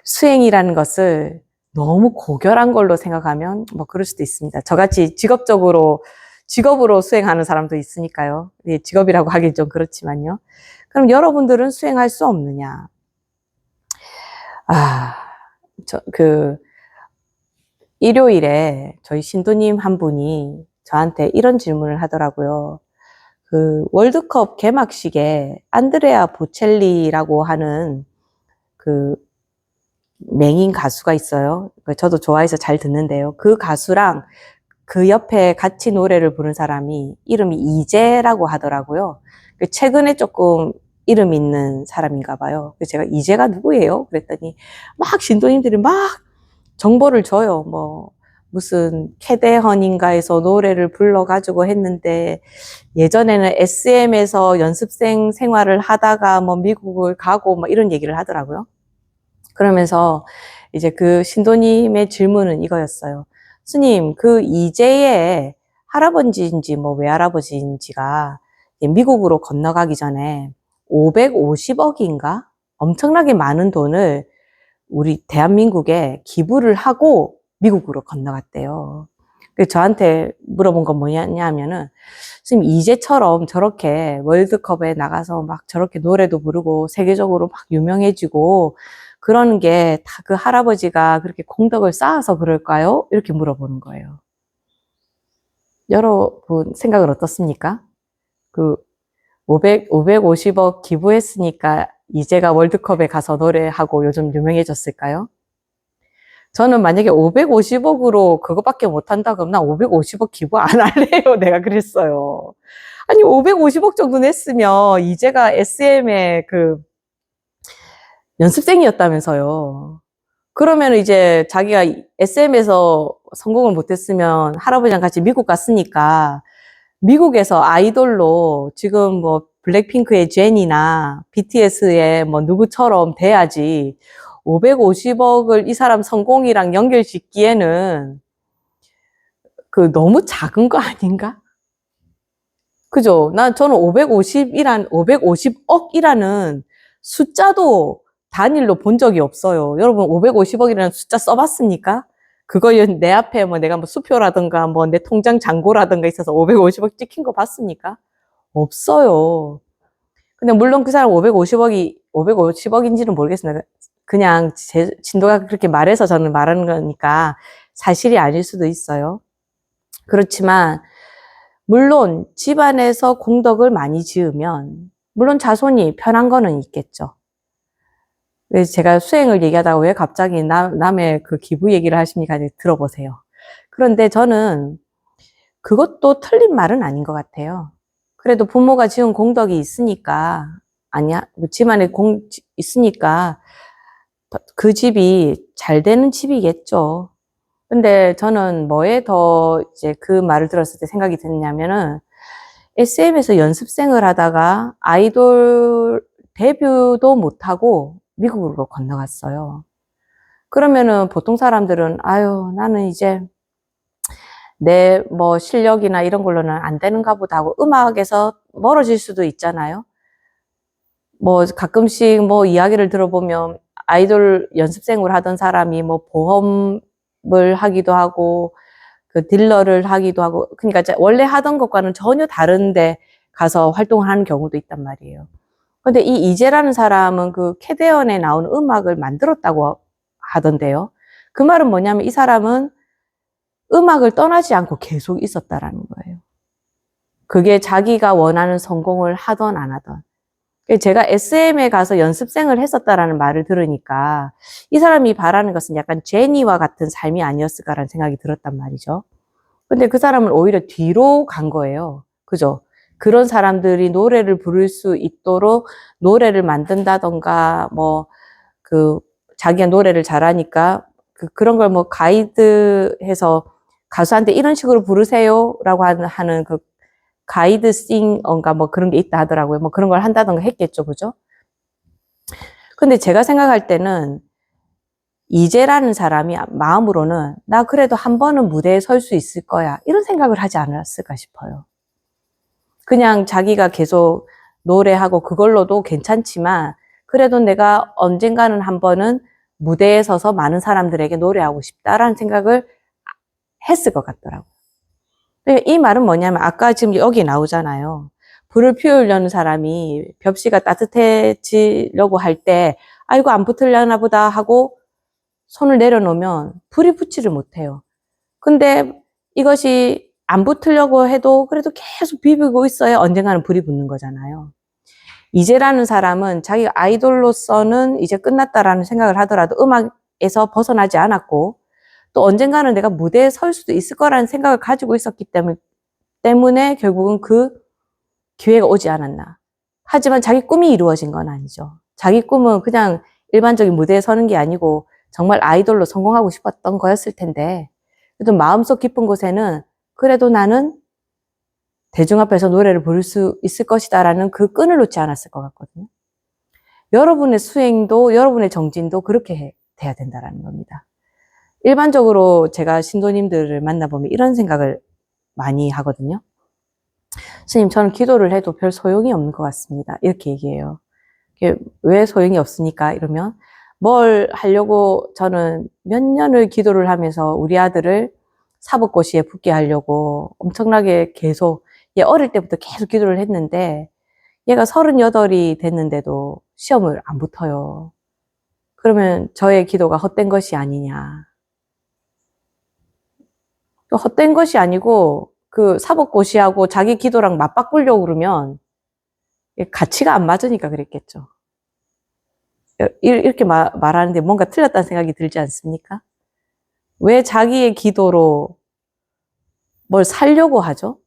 수행이라는 것을 너무 고결한 걸로 생각하면 뭐 그럴 수도 있습니다. 저같이 직업으로 수행하는 사람도 있으니까요. 직업이라고 하긴 좀 그렇지만요. 그럼 여러분들은 수행할 수 없느냐? 일요일에 저희 신도님 한 분이 저한테 이런 질문을 하더라고요. 월드컵 개막식에 안드레아 보첼리라고 하는 맹인 가수가 있어요. 저도 좋아해서 잘 듣는데요. 그 가수랑 그 옆에 같이 노래를 부른 사람이 이름이 이재라고 하더라고요. 최근에 조금 이름 있는 사람인가 봐요. 제가 이재가 누구예요? 그랬더니 막 신도님들이 막 정보를 줘요. 무슨 캐대헌인가에서 노래를 불러가지고 했는데 예전에는 SM에서 연습생 생활을 하다가 미국을 가고 이런 얘기를 하더라고요. 그러면서 이제 그 신도님의 질문은 이거였어요. 스님, 그 이재의 할아버지인지 외할아버지인지가 미국으로 건너가기 전에 550억인가? 엄청나게 많은 돈을 우리 대한민국에 기부를 하고 미국으로 건너갔대요. 저한테 물어본 건 뭐냐면은, 지금 이제처럼 저렇게 월드컵에 나가서 막 저렇게 노래도 부르고 세계적으로 막 유명해지고 그러는 게 다 그 할아버지가 그렇게功德을 쌓아서 그럴까요? 이렇게 물어보는 거예요. 여러분 생각은 어떻습니까? 그 550억 기부했으니까 이제가 월드컵에 가서 노래하고 요즘 유명해졌을까요? 저는 만약에 550억으로 그거밖에 못한다 그러면 나 550억 기부 안 할래요. 내가 그랬어요. 아니 550억 정도 냈으면 이제가 SM의 그 연습생이었다면서요. 그러면 이제 자기가 SM에서 성공을 못했으면 할아버지랑 같이 미국 갔으니까 미국에서 아이돌로 지금 뭐 블랙핑크의 제니나 BTS의 뭐 누구처럼 돼야지 550억을 이 사람 성공이랑 연결짓기에는 그 너무 작은 거 아닌가? 그죠? 저는 550억이라는 숫자도 단일로 본 적이 없어요. 여러분 550억이라는 숫자 써봤습니까? 그거 내 앞에 뭐 내가 뭐 수표라든가 뭐 내 통장 잔고라든가 있어서 550억 찍힌 거 봤습니까? 없어요. 근데 물론 그 사람 550억인지는 모르겠습니다. 그냥 제 진도가 그렇게 말해서 저는 말하는 거니까 사실이 아닐 수도 있어요. 그렇지만 물론 집안에서 공덕을 많이 지으면 물론 자손이 편한 거는 있겠죠. 그래서 제가 수행을 얘기하다가 왜 갑자기 남의 그 기부 얘기를 하십니까? 들어보세요. 그런데 저는 그것도 틀린 말은 아닌 것 같아요. 그래도 부모가 지은 공덕이 있으니까, 아니야, 집안에 있으니까 그 집이 잘 되는 집이겠죠. 근데 저는 뭐에 더 이제 그 말을 들었을 때 생각이 드냐면은 SM에서 연습생을 하다가 아이돌 데뷔도 못하고 미국으로 건너갔어요. 그러면은 보통 사람들은 아유 나는 이제 내 뭐 실력이나 이런 걸로는 안 되는가 보다 하고 음악에서 멀어질 수도 있잖아요. 뭐 가끔씩 뭐 이야기를 들어보면 아이돌 연습생을 하던 사람이 뭐 보험을 하기도 하고 그 딜러를 하기도 하고 그러니까 원래 하던 것과는 전혀 다른데 가서 활동을 하는 경우도 있단 말이에요. 근데 이 이재라는 사람은 그 캐대언에 나오는 음악을 만들었다고 하던데요. 그 말은 뭐냐면 이 사람은 음악을 떠나지 않고 계속 있었다라는 거예요. 그게 자기가 원하는 성공을 하던 안 하던. 제가 SM에 가서 연습생을 했었다라는 말을 들으니까 이 사람이 바라는 것은 약간 제니와 같은 삶이 아니었을까라는 생각이 들었단 말이죠. 근데 그 사람은 오히려 뒤로 간 거예요. 그죠? 그런 사람들이 노래를 부를 수 있도록 노래를 만든다던가, 뭐, 자기가 노래를 잘하니까, 그런 걸 뭐 가이드해서 가수한테 이런 식으로 부르세요. 라고 하는 그 가이드 싱어인가 뭐 그런 게 있다 하더라고요. 뭐 그런 걸 한다던가 했겠죠. 그죠? 근데 제가 생각할 때는 이재라는 사람이 마음으로는 나 그래도 한 번은 무대에 설 수 있을 거야. 이런 생각을 하지 않았을까 싶어요. 그냥 자기가 계속 노래하고 그걸로도 괜찮지만 그래도 내가 언젠가는 한 번은 무대에 서서 많은 사람들에게 노래하고 싶다라는 생각을 했을 것 같더라고요. 이 말은 뭐냐면 아까 지금 여기 나오잖아요. 불을 피우려는 사람이 벽시가 따뜻해지려고 할 때 아이고 안 붙으려나 보다 하고 손을 내려놓으면 불이 붙지를 못해요. 근데 이것이 안 붙으려고 해도 그래도 계속 비비고 있어야 언젠가는 불이 붙는 거잖아요. 이재라는 사람은 자기가 아이돌로서는 이제 끝났다라는 생각을 하더라도 음악에서 벗어나지 않았고 또 언젠가는 내가 무대에 설 수도 있을 거라는 생각을 가지고 있었기 때문에 결국은 그 기회가 오지 않았나. 하지만 자기 꿈이 이루어진 건 아니죠. 자기 꿈은 그냥 일반적인 무대에 서는 게 아니고 정말 아이돌로 성공하고 싶었던 거였을 텐데 그래도 마음속 깊은 곳에는 그래도 나는 대중 앞에서 노래를 부를 수 있을 것이다라는 그 끈을 놓지 않았을 것 같거든요. 여러분의 수행도 여러분의 정진도 그렇게 돼야 된다는 겁니다. 일반적으로 제가 신도님들을 만나보면 이런 생각을 많이 하거든요. 스님, 저는 기도를 해도 별 소용이 없는 것 같습니다. 이렇게 얘기해요. 왜 소용이 없으니까? 이러면 뭘 하려고 저는 몇 년을 기도를 하면서 우리 아들을 사법고시에 붙게 하려고 엄청나게 계속 얘 어릴 때부터 계속 기도를 했는데 얘가 38이 됐는데도 시험을 안 붙어요. 그러면 저의 기도가 헛된 것이 아니냐. 또 헛된 것이 아니고 그 사법고시하고 자기 기도랑 맞바꾸려고 그러면 가치가 안 맞으니까 그랬겠죠. 이렇게 말하는데 뭔가 틀렸다는 생각이 들지 않습니까? 왜 자기의 기도로 뭘 살려고 하죠?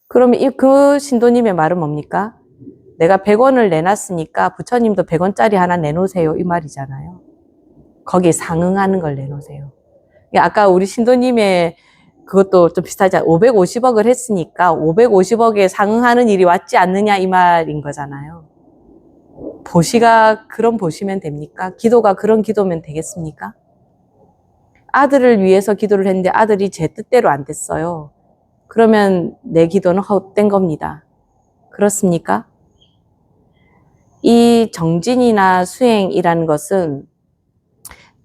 그러면 그 신도님의 말은 뭡니까? 내가 100원을 내놨으니까 부처님도 100원짜리 하나 내놓으세요. 이 말이잖아요. 거기에 상응하는 걸 내놓으세요. 아까 우리 신도님의 그것도 좀 비슷하지, 550억을 했으니까 550억에 상응하는 일이 왔지 않느냐 이 말인 거잖아요. 보시가 그런 보시면 됩니까? 기도가 그런 기도면 되겠습니까? 아들을 위해서 기도를 했는데 아들이 제 뜻대로 안 됐어요. 그러면 내 기도는 헛된 겁니다. 그렇습니까? 이 정진이나 수행이라는 것은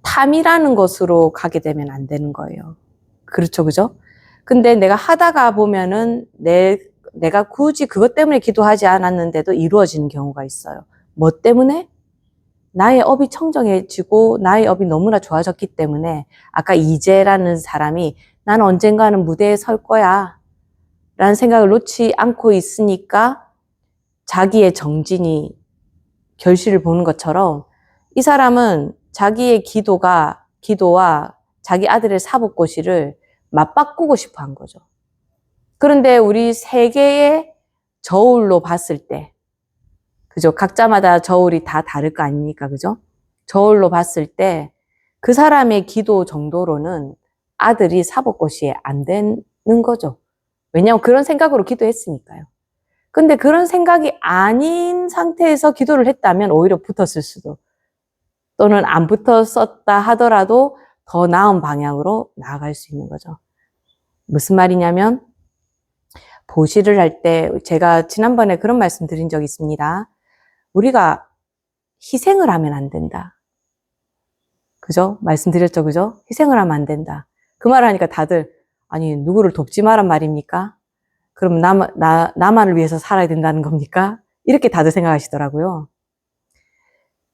탐이라는 것으로 가게 되면 안 되는 거예요. 그렇죠, 그죠? 근데 내가 하다가 보면은 내가 굳이 그것 때문에 기도하지 않았는데도 이루어지는 경우가 있어요. 뭐 때문에? 나의 업이 청정해지고 나의 업이 너무나 좋아졌기 때문에 아까 이재라는 사람이 나는 언젠가는 무대에 설 거야 라는 생각을 놓지 않고 있으니까 자기의 정진이 결실을 보는 것처럼 이 사람은 자기의 기도와 자기 아들의 사법고시를 맞바꾸고 싶어 한 거죠. 그런데 우리 세계의 저울로 봤을 때, 그죠? 각자마다 저울이 다 다를 거 아닙니까? 그죠? 저울로 봤을 때 그 사람의 기도 정도로는 아들이 사법고시에 안 되는 거죠. 왜냐하면 그런 생각으로 기도했으니까요. 근데 그런 생각이 아닌 상태에서 기도를 했다면 오히려 붙었을 수도, 또는 안 붙었었다 하더라도 더 나은 방향으로 나아갈 수 있는 거죠. 무슨 말이냐면, 보시를 할 때 제가 지난번에 그런 말씀 드린 적이 있습니다. 우리가 희생을 하면 안 된다. 그죠? 말씀드렸죠, 그죠? 희생을 하면 안 된다. 그 말을 하니까 다들, 아니, 누구를 돕지 마란 말입니까? 그럼 나만을 위해서 살아야 된다는 겁니까? 이렇게 다들 생각하시더라고요.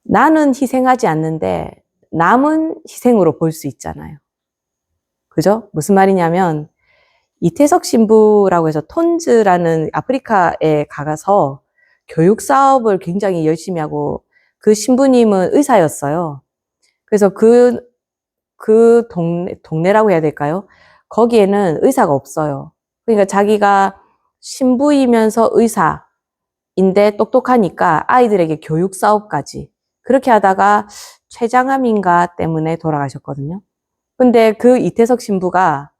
나는 희생하지 않는데 남은 희생으로 볼 수 있잖아요. 그죠? 무슨 말이냐면 이태석 신부라고 해서 톤즈라는 아프리카에 가서 교육 사업을 굉장히 열심히 하고, 그 신부님은 의사였어요. 그래서 그 동네라고 해야 될까요? 거기에는 의사가 없어요. 그러니까 자기가 신부이면서 의사인데 똑똑하니까 아이들에게 교육 사업까지 그렇게 하다가 췌장암인가 때문에 돌아가셨거든요. 근데 그 이태석 신부가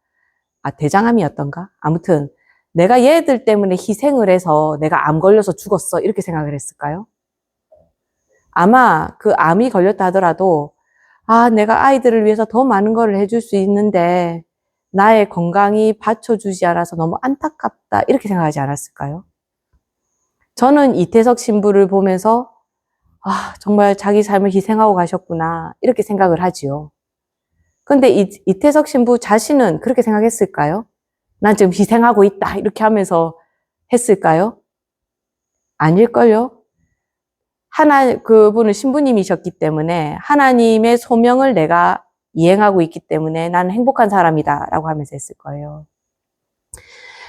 대장암이었던가? 아무튼 내가 얘들 때문에 희생을 해서 내가 암 걸려서 죽었어 이렇게 생각을 했을까요? 아마 그 암이 걸렸다 하더라도 내가 아이들을 위해서 더 많은 걸 해줄 수 있는데 나의 건강이 받쳐주지 않아서 너무 안타깝다 이렇게 생각하지 않았을까요? 저는 이태석 신부를 보면서 정말 자기 삶을 희생하고 가셨구나 이렇게 생각을 하지요. 근데 이태석 신부 자신은 그렇게 생각했을까요? 난 지금 희생하고 있다 이렇게 하면서 했을까요? 아닐걸요? 그분은 신부님이셨기 때문에 하나님의 소명을 내가 이행하고 있기 때문에 나는 행복한 사람이다 라고 하면서 했을 거예요.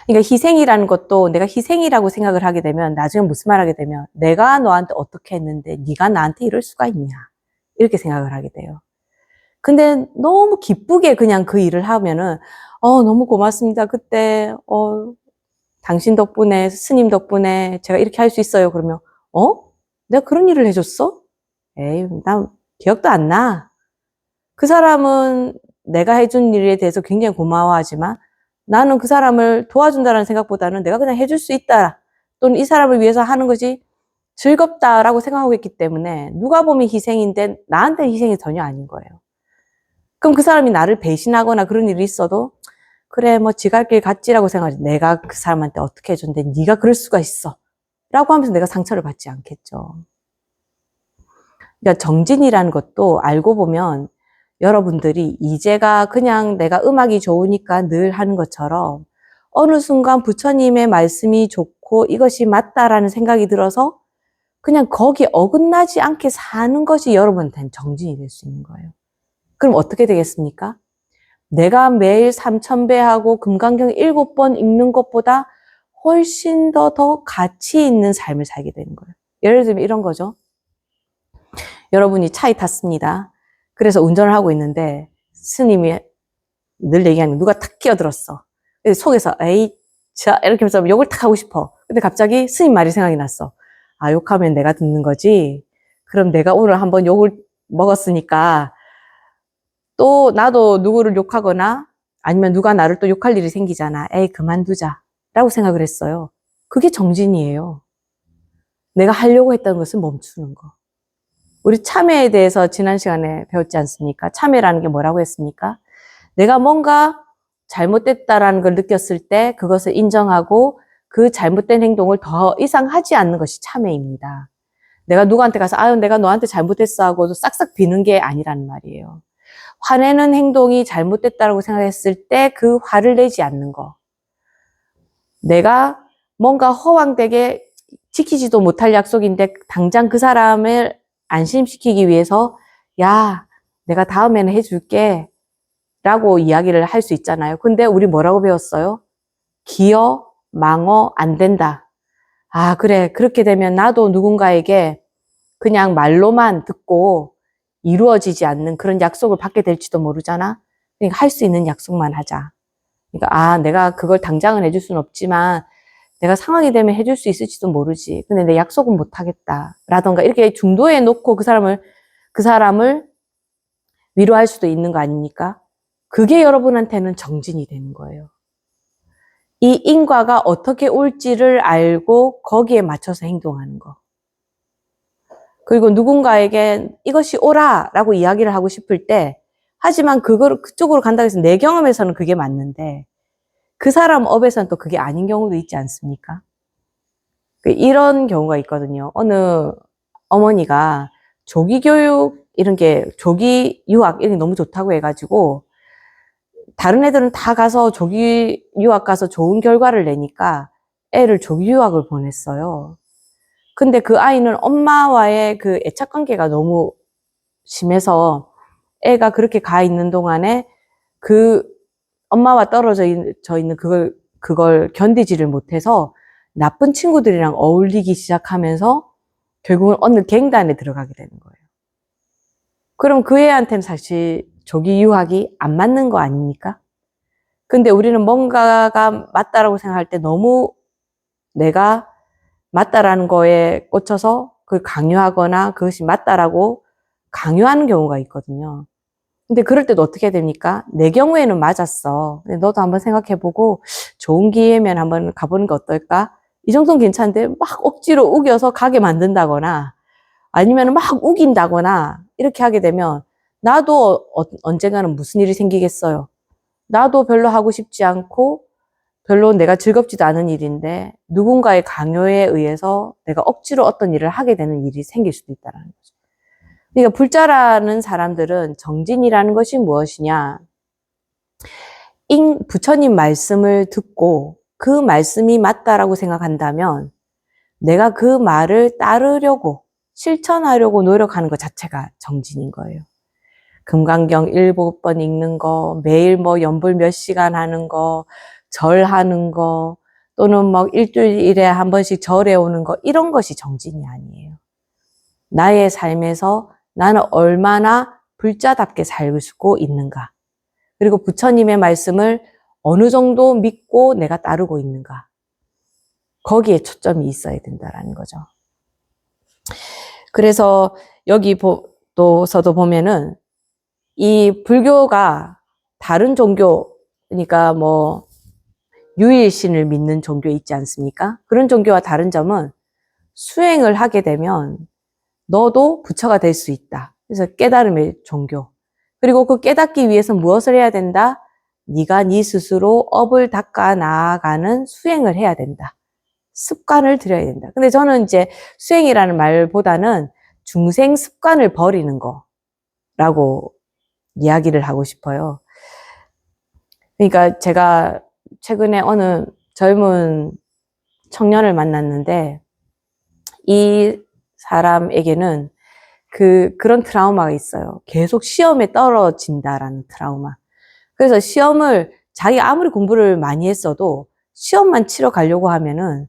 그러니까 희생이라는 것도 내가 희생이라고 생각을 하게 되면 나중에 무슨 말 하게 되면 내가 너한테 어떻게 했는데 네가 나한테 이럴 수가 있냐 이렇게 생각을 하게 돼요. 근데 너무 기쁘게 그냥 그 일을 하면은 너무 고맙습니다. 그때 당신 덕분에 스님 덕분에 제가 이렇게 할 수 있어요. 그러면 내가 그런 일을 해줬어? 에이, 난 기억도 안 나. 그 사람은 내가 해준 일에 대해서 굉장히 고마워하지만 나는 그 사람을 도와준다는 생각보다는 내가 그냥 해줄 수 있다. 또는 이 사람을 위해서 하는 것이 즐겁다라고 생각하고 있기 때문에 누가 보면 희생인데 나한테는 희생이 전혀 아닌 거예요. 그럼 그 사람이 나를 배신하거나 그런 일이 있어도 그래 뭐 지 갈 길 갔지라고 생각하지, 내가 그 사람한테 어떻게 해줬는데 네가 그럴 수가 있어 라고 하면서 내가 상처를 받지 않겠죠. 그러니까 정진이라는 것도 알고 보면 여러분들이 이제가 그냥 내가 음악이 좋으니까 늘 하는 것처럼 어느 순간 부처님의 말씀이 좋고 이것이 맞다라는 생각이 들어서 그냥 거기에 어긋나지 않게 사는 것이 여러분한테는 정진이 될 수 있는 거예요. 그럼 어떻게 되겠습니까? 내가 매일 3,000배 하고 금강경 7번 읽는 것보다 훨씬 더 가치 있는 삶을 살게 되는 거예요. 예를 들면 이런 거죠. 여러분이 차에 탔습니다. 그래서 운전을 하고 있는데 스님이 늘 얘기하는 거, 누가 탁 끼어들었어. 속에서 에이 자 이렇게 하면서 욕을 탁 하고 싶어. 근데 갑자기 스님 말이 생각이 났어. 아, 욕하면 내가 듣는 거지. 그럼 내가 오늘 한번 욕을 먹었으니까 또 나도 누구를 욕하거나 아니면 누가 나를 또 욕할 일이 생기잖아. 에이, 그만두자. 라고 생각을 했어요. 그게 정진이에요. 내가 하려고 했던 것을 멈추는 거. 우리 참회에 대해서 지난 시간에 배웠지 않습니까? 참회라는 게 뭐라고 했습니까? 내가 뭔가 잘못됐다라는 걸 느꼈을 때 그것을 인정하고 그 잘못된 행동을 더 이상 하지 않는 것이 참회입니다. 내가 누구한테 가서 아유 내가 너한테 잘못했어 하고 싹싹 비는 게 아니라는 말이에요. 화내는 행동이 잘못됐다고 생각했을 때 그 화를 내지 않는 거. 내가 뭔가 허황되게 지키지도 못할 약속인데 당장 그 사람을 안심시키기 위해서 야, 내가 다음에는 해줄게 라고 이야기를 할 수 있잖아요. 근데 우리 뭐라고 배웠어요? 기어, 망어, 안 된다. 아, 그래. 그렇게 되면 나도 누군가에게 그냥 말로만 듣고 이루어지지 않는 그런 약속을 받게 될지도 모르잖아. 그러니까 할 수 있는 약속만 하자. 그러니까 아, 내가 그걸 당장은 해줄 수는 없지만 내가 상황이 되면 해줄 수 있을지도 모르지. 근데 내 약속은 못 하겠다. 라던가 이렇게 중도에 놓고 그 사람을 위로할 수도 있는 거 아닙니까? 그게 여러분한테는 정진이 되는 거예요. 이 인과가 어떻게 올지를 알고 거기에 맞춰서 행동하는 거. 그리고 누군가에게 이것이 옳아라고 이야기를 하고 싶을 때 하지만 그쪽으로 간다고 해서 내 경험에서는 그게 맞는데 그 사람 업에서는 또 그게 아닌 경우도 있지 않습니까? 이런 경우가 있거든요. 어느 어머니가 조기 교육 이런 게 조기 유학 이런 게 너무 좋다고 해가지고 다른 애들은 다 가서 조기 유학 가서 좋은 결과를 내니까 애를 조기 유학을 보냈어요. 근데 그 아이는 엄마와의 그 애착 관계가 너무 심해서 애가 그렇게 가 있는 동안에 그 엄마와 떨어져 있는 그걸 견디지를 못해서 나쁜 친구들이랑 어울리기 시작하면서 결국은 어느 갱단에 들어가게 되는 거예요. 그럼 그 애한테는 사실 조기 유학이 안 맞는 거 아닙니까? 근데 우리는 뭔가가 맞다라고 생각할 때 너무 내가 맞다라는 거에 꽂혀서 그걸 강요하거나 그것이 맞다라고 강요하는 경우가 있거든요. 근데 그럴 때도 어떻게 됩니까? 내 경우에는 맞았어. 근데 너도 한번 생각해보고 좋은 기회면 한번 가보는 게 어떨까? 이 정도는 괜찮은데 막 억지로 우겨서 가게 만든다거나 아니면 막 우긴다거나 이렇게 하게 되면 나도 언젠가는 무슨 일이 생기겠어요. 나도 별로 하고 싶지 않고 별로 내가 즐겁지도 않은 일인데 누군가의 강요에 의해서 내가 억지로 어떤 일을 하게 되는 일이 생길 수도 있다는 거죠. 그러니까 불자라는 사람들은 정진이라는 것이 무엇이냐? 부처님 말씀을 듣고 그 말씀이 맞다라고 생각한다면 내가 그 말을 따르려고 실천하려고 노력하는 것 자체가 정진인 거예요. 금강경 7번 읽는 거, 매일 뭐 연불 몇 시간 하는 거, 절하는 거, 또는 뭐 일주일에 한 번씩 절해 오는 거, 이런 것이 정진이 아니에요. 나의 삶에서 나는 얼마나 불자답게 살고 있는가. 그리고 부처님의 말씀을 어느 정도 믿고 내가 따르고 있는가. 거기에 초점이 있어야 된다라는 거죠. 그래서 여기 서도 보면은 이 불교가 다른 종교, 그러니까 뭐 유일신을 믿는 종교 있지 않습니까? 그런 종교와 다른 점은 수행을 하게 되면 너도 부처가 될 수 있다. 그래서 깨달음의 종교. 그리고 그 깨닫기 위해서 무엇을 해야 된다? 네가 네 스스로 업을 닦아 나아가는 수행을 해야 된다. 습관을 들여야 된다. 근데 저는 이제 수행이라는 말보다는 중생 습관을 버리는 거라고 이야기를 하고 싶어요. 그러니까 제가 최근에 어느 젊은 청년을 만났는데 이 사람에게는 그런 트라우마가 있어요. 계속 시험에 떨어진다라는 트라우마. 그래서 시험을 자기 아무리 공부를 많이 했어도 시험만 치러 가려고 하면은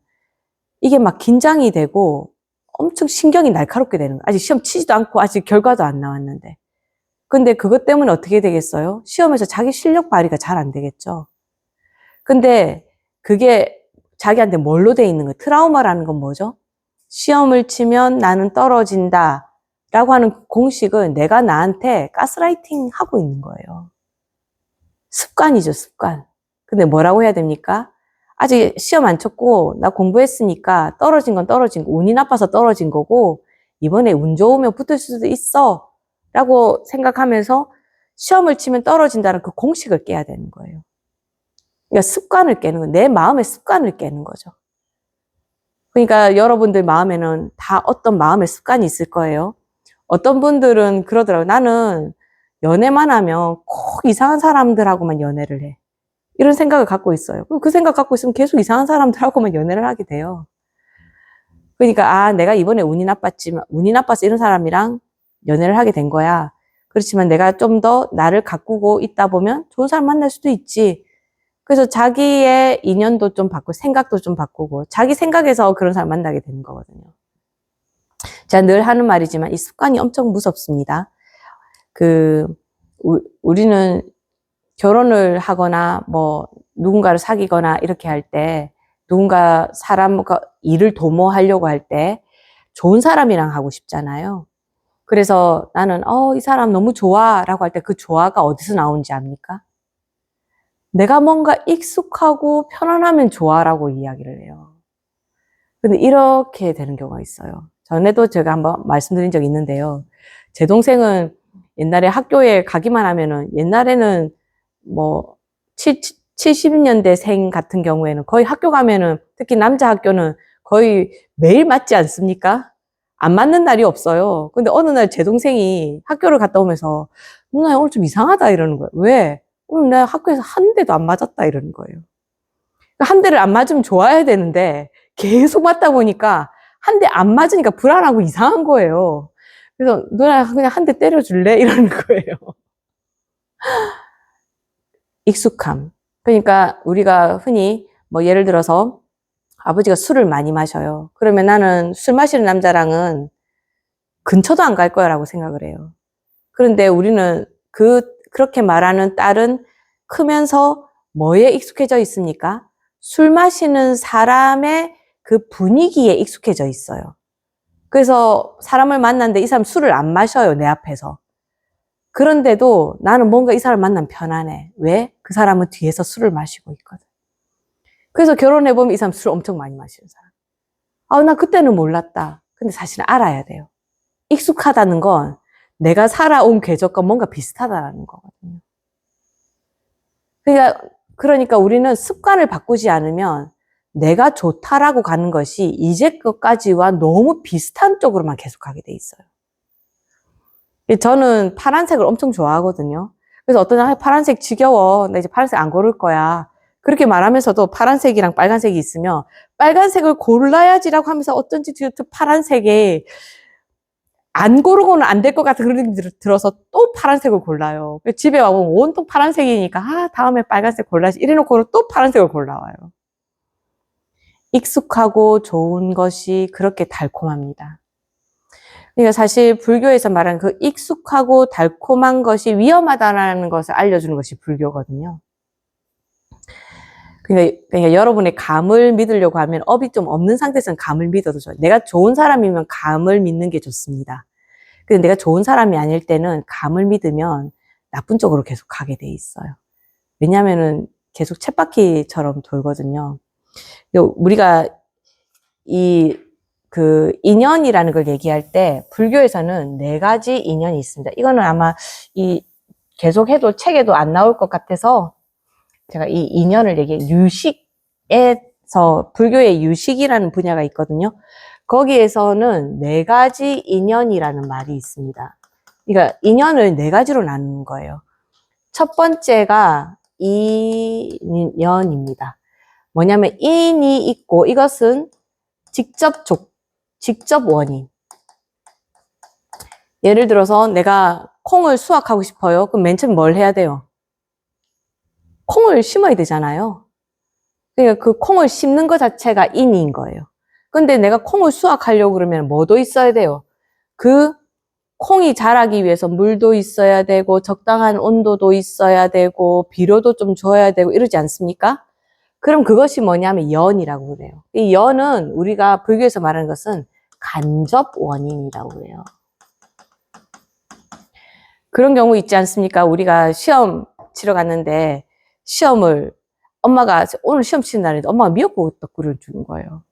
이게 막 긴장이 되고 엄청 신경이 날카롭게 되는 거예요. 아직 시험 치지도 않고 아직 결과도 안 나왔는데. 근데 그것 때문에 어떻게 되겠어요? 시험에서 자기 실력 발휘가 잘 안 되겠죠. 근데 그게 자기한테 뭘로 돼 있는 거예요? 트라우마라는 건 뭐죠? 시험을 치면 나는 떨어진다 라고 하는 공식은 내가 나한테 가스라이팅 하고 있는 거예요. 습관이죠, 습관. 근데 뭐라고 해야 됩니까? 아직 시험 안 쳤고 나 공부했으니까 떨어진 건 떨어진 거, 운이 나빠서 떨어진 거고 이번에 운 좋으면 붙을 수도 있어 라고 생각하면서 시험을 치면 떨어진다는 그 공식을 깨야 되는 거예요. 그러니까 습관을 깨는 거예요. 내 마음의 습관을 깨는 거죠. 그러니까 여러분들 마음에는 다 어떤 마음의 습관이 있을 거예요. 어떤 분들은 그러더라고요. 나는 연애만 하면 꼭 이상한 사람들하고만 연애를 해. 이런 생각을 갖고 있어요. 그 생각 갖고 있으면 계속 이상한 사람들하고만 연애를 하게 돼요. 그러니까 내가 이번에 운이 나빠서 이런 사람이랑 연애를 하게 된 거야. 그렇지만 내가 좀 더 나를 가꾸고 있다 보면 좋은 사람 만날 수도 있지. 그래서 자기의 인연도 좀 바꾸고 생각도 좀 바꾸고 자기 생각에서 그런 사람 만나게 되는 거거든요. 제가 늘 하는 말이지만 이 습관이 엄청 무섭습니다. 우리는 결혼을 하거나 뭐 누군가를 사귀거나 이렇게 할 때 누군가 사람과 일을 도모하려고 할 때 좋은 사람이랑 하고 싶잖아요. 그래서 나는 이 사람 너무 좋아 라고 할 때 그 좋아가 어디서 나오는지 압니까? 내가 뭔가 익숙하고 편안하면 좋아라고 이야기를 해요. 근데 이렇게 되는 경우가 있어요. 전에도 제가 한번 말씀드린 적이 있는데요. 제 동생은 옛날에 학교에 가기만 하면은 옛날에는 뭐 70년대생 같은 경우에는 거의 학교 가면은 특히 남자 학교는 거의 매일 맞지 않습니까? 안 맞는 날이 없어요. 근데 어느 날 제 동생이 학교를 갔다 오면서 누나 오늘 좀 이상하다 이러는 거예요. 왜? 오늘 내가 학교에서 한 대도 안 맞았다 이러는 거예요. 한 대를 안 맞으면 좋아야 되는데 계속 맞다 보니까 한 대 안 맞으니까 불안하고 이상한 거예요. 그래서 누나 그냥 한 대 때려줄래? 이러는 거예요. 익숙함. 그러니까 우리가 흔히 뭐 예를 들어서 아버지가 술을 많이 마셔요. 그러면 나는 술 마시는 남자랑은 근처도 안 갈 거야라고 생각을 해요. 그런데 우리는 그렇게 말하는 딸은 크면서 뭐에 익숙해져 있습니까? 술 마시는 사람의 그 분위기에 익숙해져 있어요. 그래서 사람을 만났는데 이 사람 술을 안 마셔요, 내 앞에서. 그런데도 나는 뭔가 이 사람 만나면 편안해. 왜? 그 사람은 뒤에서 술을 마시고 있거든. 그래서 결혼해보면 이 사람 술 엄청 많이 마시는 사람. 나 그때는 몰랐다. 근데 사실은 알아야 돼요. 익숙하다는 건 내가 살아온 궤적과 뭔가 비슷하다는 거거든요. 그러니까 우리는 습관을 바꾸지 않으면 내가 좋다라고 가는 것이 이제 것까지와 너무 비슷한 쪽으로만 계속하게 돼 있어요. 저는 파란색을 엄청 좋아하거든요. 그래서 어떤 사람이 파란색 지겨워. 나 이제 파란색 안 고를 거야. 그렇게 말하면서도 파란색이랑 빨간색이 있으면 빨간색을 골라야지라고 하면서 어쩐지 파란색에 안 고르고는 안 될 것 같은 그런 느낌이 들어서 또 파란색을 골라요. 집에 와보면 온통 파란색이니까 다음에 빨간색 골라야지 이래놓고는 또 파란색을 골라와요. 익숙하고 좋은 것이 그렇게 달콤합니다. 그러니까 사실 불교에서 말하는 그 익숙하고 달콤한 것이 위험하다는 것을 알려주는 것이 불교거든요. 그러니까 여러분의 감을 믿으려고 하면 업이 좀 없는 상태에서는 감을 믿어도 좋아요. 내가 좋은 사람이면 감을 믿는 게 좋습니다. 근데 내가 좋은 사람이 아닐 때는 감을 믿으면 나쁜 쪽으로 계속 가게 돼 있어요. 왜냐하면은 계속 쳇바퀴처럼 돌거든요. 우리가 인연이라는 걸 얘기할 때 불교에서는 4가지 인연이 있습니다. 이거는 아마 계속 해도 책에도 안 나올 것 같아서 제가 이 인연을 유식에서 불교의 유식이라는 분야가 있거든요. 거기에서는 4가지 인연이라는 말이 있습니다. 그러니까 인연을 4가지로 나누는 거예요. 첫 번째가 인연입니다. 뭐냐면 인이 있고 이것은 직접 원인. 예를 들어서 내가 콩을 수확하고 싶어요. 그럼 맨 처음 뭘 해야 돼요? 콩을 심어야 되잖아요. 그러니까 그 콩을 심는 것 자체가 인인 거예요. 근데 내가 콩을 수확하려고 그러면 뭐도 있어야 돼요. 그 콩이 자라기 위해서 물도 있어야 되고 적당한 온도도 있어야 되고 비료도 좀 줘야 되고 이러지 않습니까? 그럼 그것이 뭐냐면 연이라고 그래요. 이 연은 우리가 불교에서 말하는 것은 간접 원인이라고 그래요. 그런 경우 있지 않습니까? 우리가 시험 치러 갔는데 시험을 엄마가 오늘 시험 치는 날인데 엄마가 미역국을 끓여주는 거예요.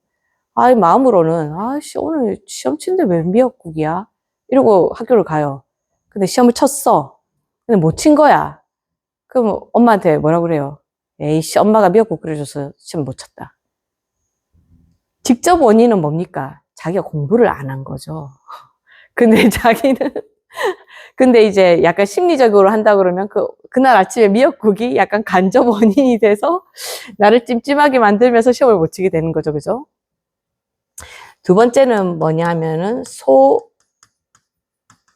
아이 마음으로는 아씨 오늘 시험 치는데 왜 미역국이야? 이러고 학교를 가요. 근데 시험을 쳤어. 근데 못 친 거야. 그럼 엄마한테 뭐라 그래요? 에이씨 엄마가 미역국 끓여줘서 시험 못 쳤다. 직접 원인은 뭡니까? 자기가 공부를 안 한 거죠. 근데 자기는 근데 이제 약간 심리적으로 한다 그러면 그날 아침에 미역국이 약간 간접 원인이 돼서 나를 찜찜하게 만들면서 시험을 못 치게 되는 거죠. 그죠? 두 번째는 뭐냐 하면은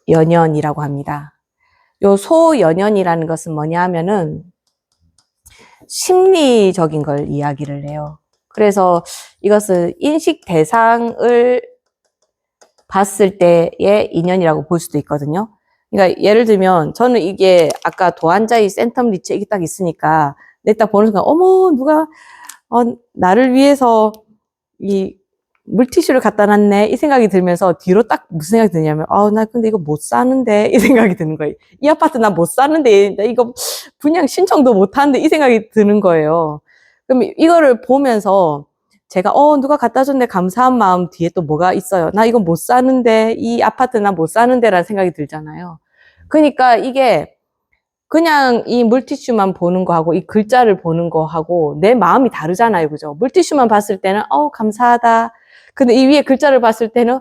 소연연이라고 합니다. 요 소연연이라는 것은 뭐냐 하면은 심리적인 걸 이야기를 해요. 그래서 이것은 인식 대상을 봤을 때의 인연이라고 볼 수도 있거든요. 그러니까 예를 들면 저는 이게 아까 도안자의 센텀 리치 이게 딱 있으니까 내 딱 보는 순간 어머 누가 나를 위해서 이 물티슈를 갖다 놨네 이 생각이 들면서 뒤로 딱 무슨 생각이 드냐면 나 근데 이거 못 사는데 이 생각이 드는 거예요. 이 아파트 나 못 사는데 나 이거 분양 신청도 못 하는데 이 생각이 드는 거예요. 그럼 이거를 보면서 제가 누가 갖다 줬네 감사한 마음 뒤에 또 뭐가 있어요. 나 이거 못 사는데 이 아파트 나 못 사는데 라는 생각이 들잖아요. 그러니까 이게 그냥 이 물티슈만 보는 거하고 이 글자를 보는 거하고 내 마음이 다르잖아요. 그죠? 물티슈만 봤을 때는 감사하다. 근데 이 위에 글자를 봤을 때는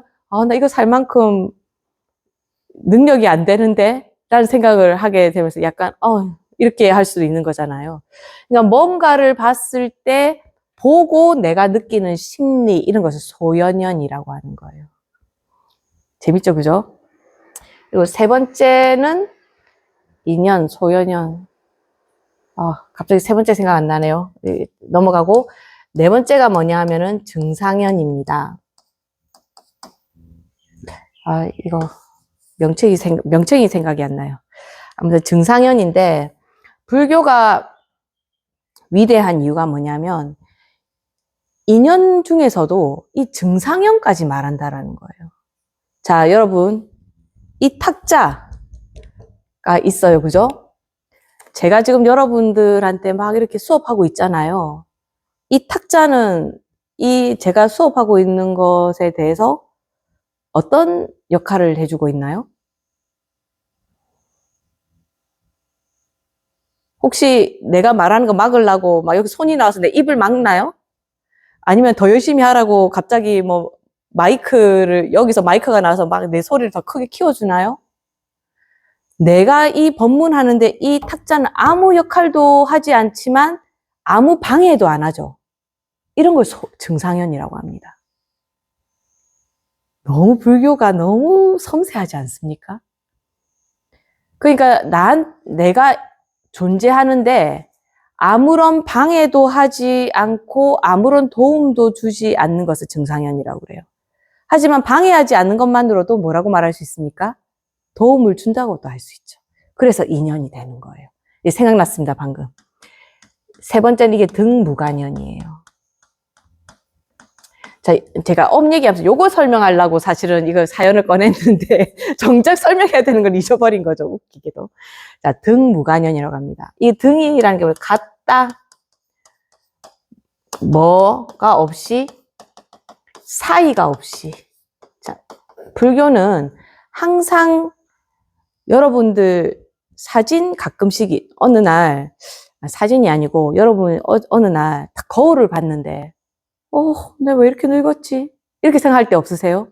나 이거 살 만큼 능력이 안 되는데 라는 생각을 하게 되면서 약간 이렇게 할 수도 있는 거잖아요. 그러니까 뭔가를 봤을 때 보고 내가 느끼는 심리 이런 것을 소연연이라고 하는 거예요. 재밌죠? 그죠? 그리고 세 번째는 인연, 소연연. 갑자기 세 번째 생각 안 나네요. 넘어가고 네 번째가 뭐냐 하면은 증상연입니다. 이거 명칭이 생각이 안 나요. 아무튼 증상연인데 불교가 위대한 이유가 뭐냐면 인연 중에서도 이 증상연까지 말한다라는 거예요. 자, 여러분 이 탁자가 있어요. 그죠? 제가 지금 여러분들한테 막 이렇게 수업하고 있잖아요. 이 탁자는 제가 수업하고 있는 것에 대해서 어떤 역할을 해주고 있나요? 혹시 내가 말하는 거 막으려고 막 여기 손이 나와서 내 입을 막나요? 아니면 더 열심히 하라고 갑자기 뭐 여기서 마이크가 나와서 막 내 소리를 더 크게 키워주나요? 내가 이 법문하는데 이 탁자는 아무 역할도 하지 않지만 아무 방해도 안 하죠. 이런 걸 증상연이라고 합니다. 너무 불교가 너무 섬세하지 않습니까? 그러니까 내가 존재하는데 아무런 방해도 하지 않고 아무런 도움도 주지 않는 것을 증상연이라고 그래요. 하지만 방해하지 않는 것만으로도 뭐라고 말할 수 있습니까? 도움을 준다고도 할 수 있죠. 그래서 인연이 되는 거예요. 생각났습니다, 방금. 세 번째는 이게 등무관연이에요. 자, 제가 얘기하면서 요거 설명하려고 사실은 이거 사연을 꺼냈는데 정작 설명해야 되는 걸 잊어버린 거죠. 웃기게도. 자, 등무관연이라고 합니다. 이 등이라는 게 같다, 뭐가 없이, 사이가 없이. 자, 불교는 항상 여러분들 사진 가끔씩 어느 날, 사진이 아니고 여러분 어느 날 거울을 봤는데 내가 왜 이렇게 늙었지? 이렇게 생각할 때 없으세요?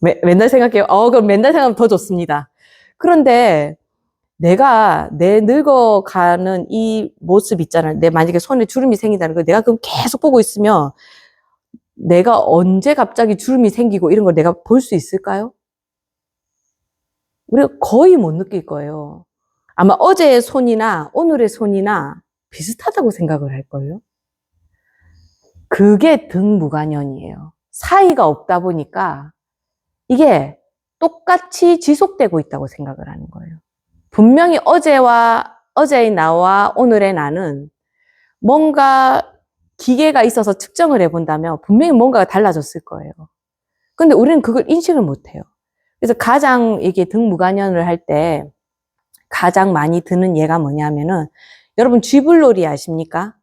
맨날 생각해요. 그럼 맨날 생각하면 더 좋습니다. 그런데 내가 내 늙어가는 이 모습 있잖아요. 내 만약에 손에 주름이 생긴다는 거 내가 그럼 계속 보고 있으면 내가 언제 갑자기 주름이 생기고 이런 걸 내가 볼 수 있을까요? 우리가 거의 못 느낄 거예요. 아마 어제의 손이나 오늘의 손이나 비슷하다고 생각을 할걸요. 그게 등무관연이에요. 사이가 없다 보니까 이게 똑같이 지속되고 있다고 생각을 하는 거예요. 분명히 어제의 나와 오늘의 나는 뭔가 기계가 있어서 측정을 해본다면 분명히 뭔가가 달라졌을 거예요. 근데 우리는 그걸 인식을 못해요. 그래서 가장 이게 등무관연을 할 때 가장 많이 드는 예가 뭐냐면은 여러분 쥐불놀이 아십니까?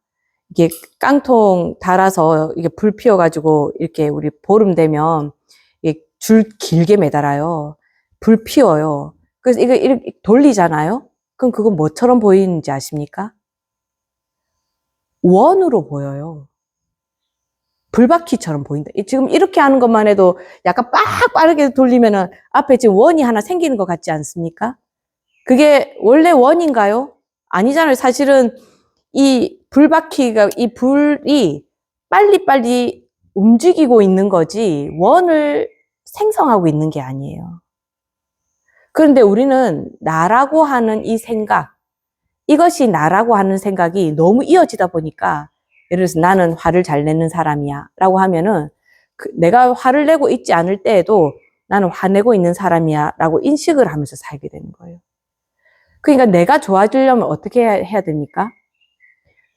이게 깡통 달아서 이게 불 피워가지고 이렇게 우리 보름 되면 줄 길게 매달아요. 불 피워요. 그래서 이거 이렇게 돌리잖아요. 그럼 그건 뭐처럼 보이는지 아십니까? 원으로 보여요. 불바퀴처럼 보인다. 지금 이렇게 하는 것만 해도 약간 빠르게 돌리면은 앞에 지금 원이 하나 생기는 것 같지 않습니까? 그게 원래 원인가요? 아니잖아요. 사실은 이 불바퀴가, 이 불이 빨리빨리 움직이고 있는 거지 원을 생성하고 있는 게 아니에요. 그런데 우리는 나라고 하는 이 생각, 이것이 나라고 하는 생각이 너무 이어지다 보니까 예를 들어서 나는 화를 잘 내는 사람이야 라고 하면은 내가 화를 내고 있지 않을 때에도 나는 화내고 있는 사람이야 라고 인식을 하면서 살게 되는 거예요. 그러니까 내가 좋아지려면 어떻게 해야 됩니까?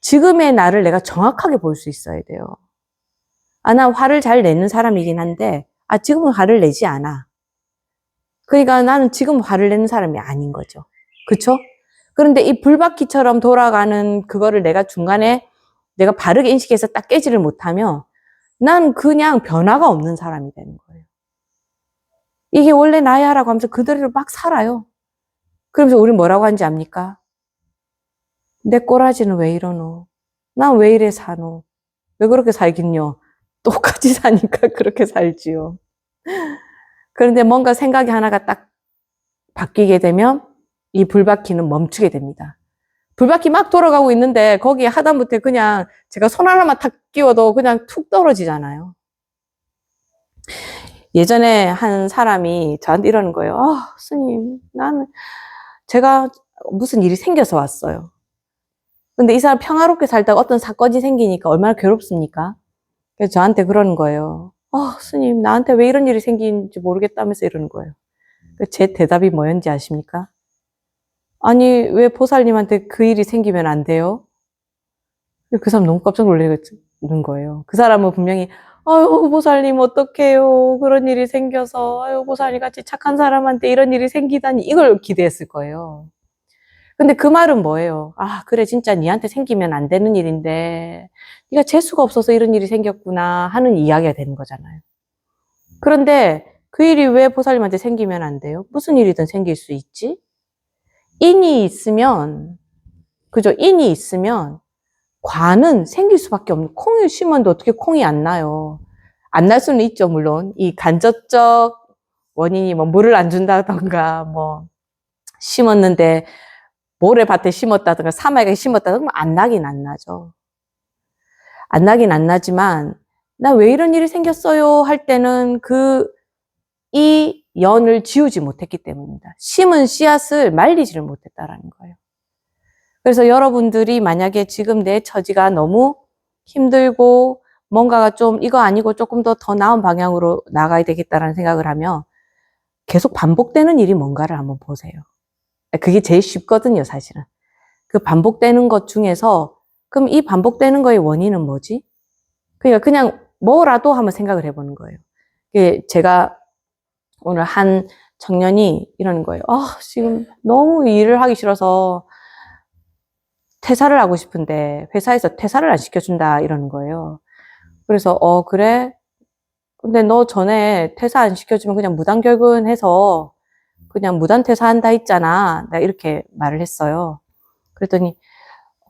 지금의 나를 내가 정확하게 볼 수 있어야 돼요. 아, 나 화를 잘 내는 사람이긴 한데, 아, 지금은 화를 내지 않아. 그러니까 나는 지금 화를 내는 사람이 아닌 거죠. 그쵸? 그런데 이 불바퀴처럼 돌아가는 그거를 내가 중간에 내가 바르게 인식해서 딱 깨지를 못하면 난 그냥 변화가 없는 사람이 되는 거예요. 이게 원래 나야 라고 하면서 그대로 막 살아요. 그러면서 우리 뭐라고 하는지 압니까? 내 꼬라지는 왜 이러노? 난 왜 이래 사노? 왜 그렇게 살긴요? 똑같이 사니까 그렇게 살지요. 그런데 뭔가 생각이 하나가 딱 바뀌게 되면 이 불바퀴는 멈추게 됩니다. 불바퀴 막 돌아가고 있는데 거기에 하다못해 그냥 제가 손 하나만 탁 끼워도 그냥 툭 떨어지잖아요. 예전에 한 사람이 저한테 이러는 거예요. 아, 스님, 제가 무슨 일이 생겨서 왔어요. 근데 이 사람 평화롭게 살다가 어떤 사건이 생기니까 얼마나 괴롭습니까? 그래서 저한테 그러는 거예요. 스님, 나한테 왜 이런 일이 생긴지 모르겠다면서 이러는 거예요. 제 대답이 뭐였는지 아십니까? 아니, 왜 보살님한테 그 일이 생기면 안 돼요? 그 사람 너무 깜짝 놀라는 거예요. 그 사람은 분명히, 아유, 보살님, 어떡해요. 그런 일이 생겨서, 아유, 보살님 같이 착한 사람한테 이런 일이 생기다니, 이걸 기대했을 거예요. 근데 그 말은 뭐예요? 아, 그래, 진짜 니한테 생기면 안 되는 일인데, 네가 재수가 없어서 이런 일이 생겼구나 하는 이야기가 되는 거잖아요. 그런데 그 일이 왜 보살님한테 생기면 안 돼요? 무슨 일이든 생길 수 있지? 인이 있으면, 그죠? 인이 있으면 관은 생길 수밖에 없는, 콩을 심었는데 어떻게 콩이 안 나요? 안 날 수는 있죠, 물론. 이 간접적 원인이 뭐 물을 안 준다던가, 뭐, 심었는데 모래밭에 심었다든가 사막에 심었다든가 안 나긴 안 나죠. 안 나긴 안 나지만 나 왜 이런 일이 생겼어요 할 때는 이 연을 지우지 못했기 때문입니다. 심은 씨앗을 말리지를 못했다라는 거예요. 그래서 여러분들이 만약에 지금 내 처지가 너무 힘들고 뭔가가 좀 이거 아니고 조금 더 나은 방향으로 나가야 되겠다라는 생각을 하면 계속 반복되는 일이 뭔가를 한번 보세요. 그게 제일 쉽거든요, 사실은. 그 반복되는 것 중에서 그럼 이 반복되는 거의 원인은 뭐지? 그러니까 그냥 뭐라도 한번 생각을 해보는 거예요. 제가 오늘 한 청년이 이러는 거예요. 지금 너무 일을 하기 싫어서 퇴사를 하고 싶은데 회사에서 퇴사를 안 시켜준다 이러는 거예요. 그래서 그래? 근데 너 전에 퇴사 안 시켜주면 그냥 무단결근해서 그냥 무단 퇴사한다 했잖아. 내가 이렇게 말을 했어요. 그랬더니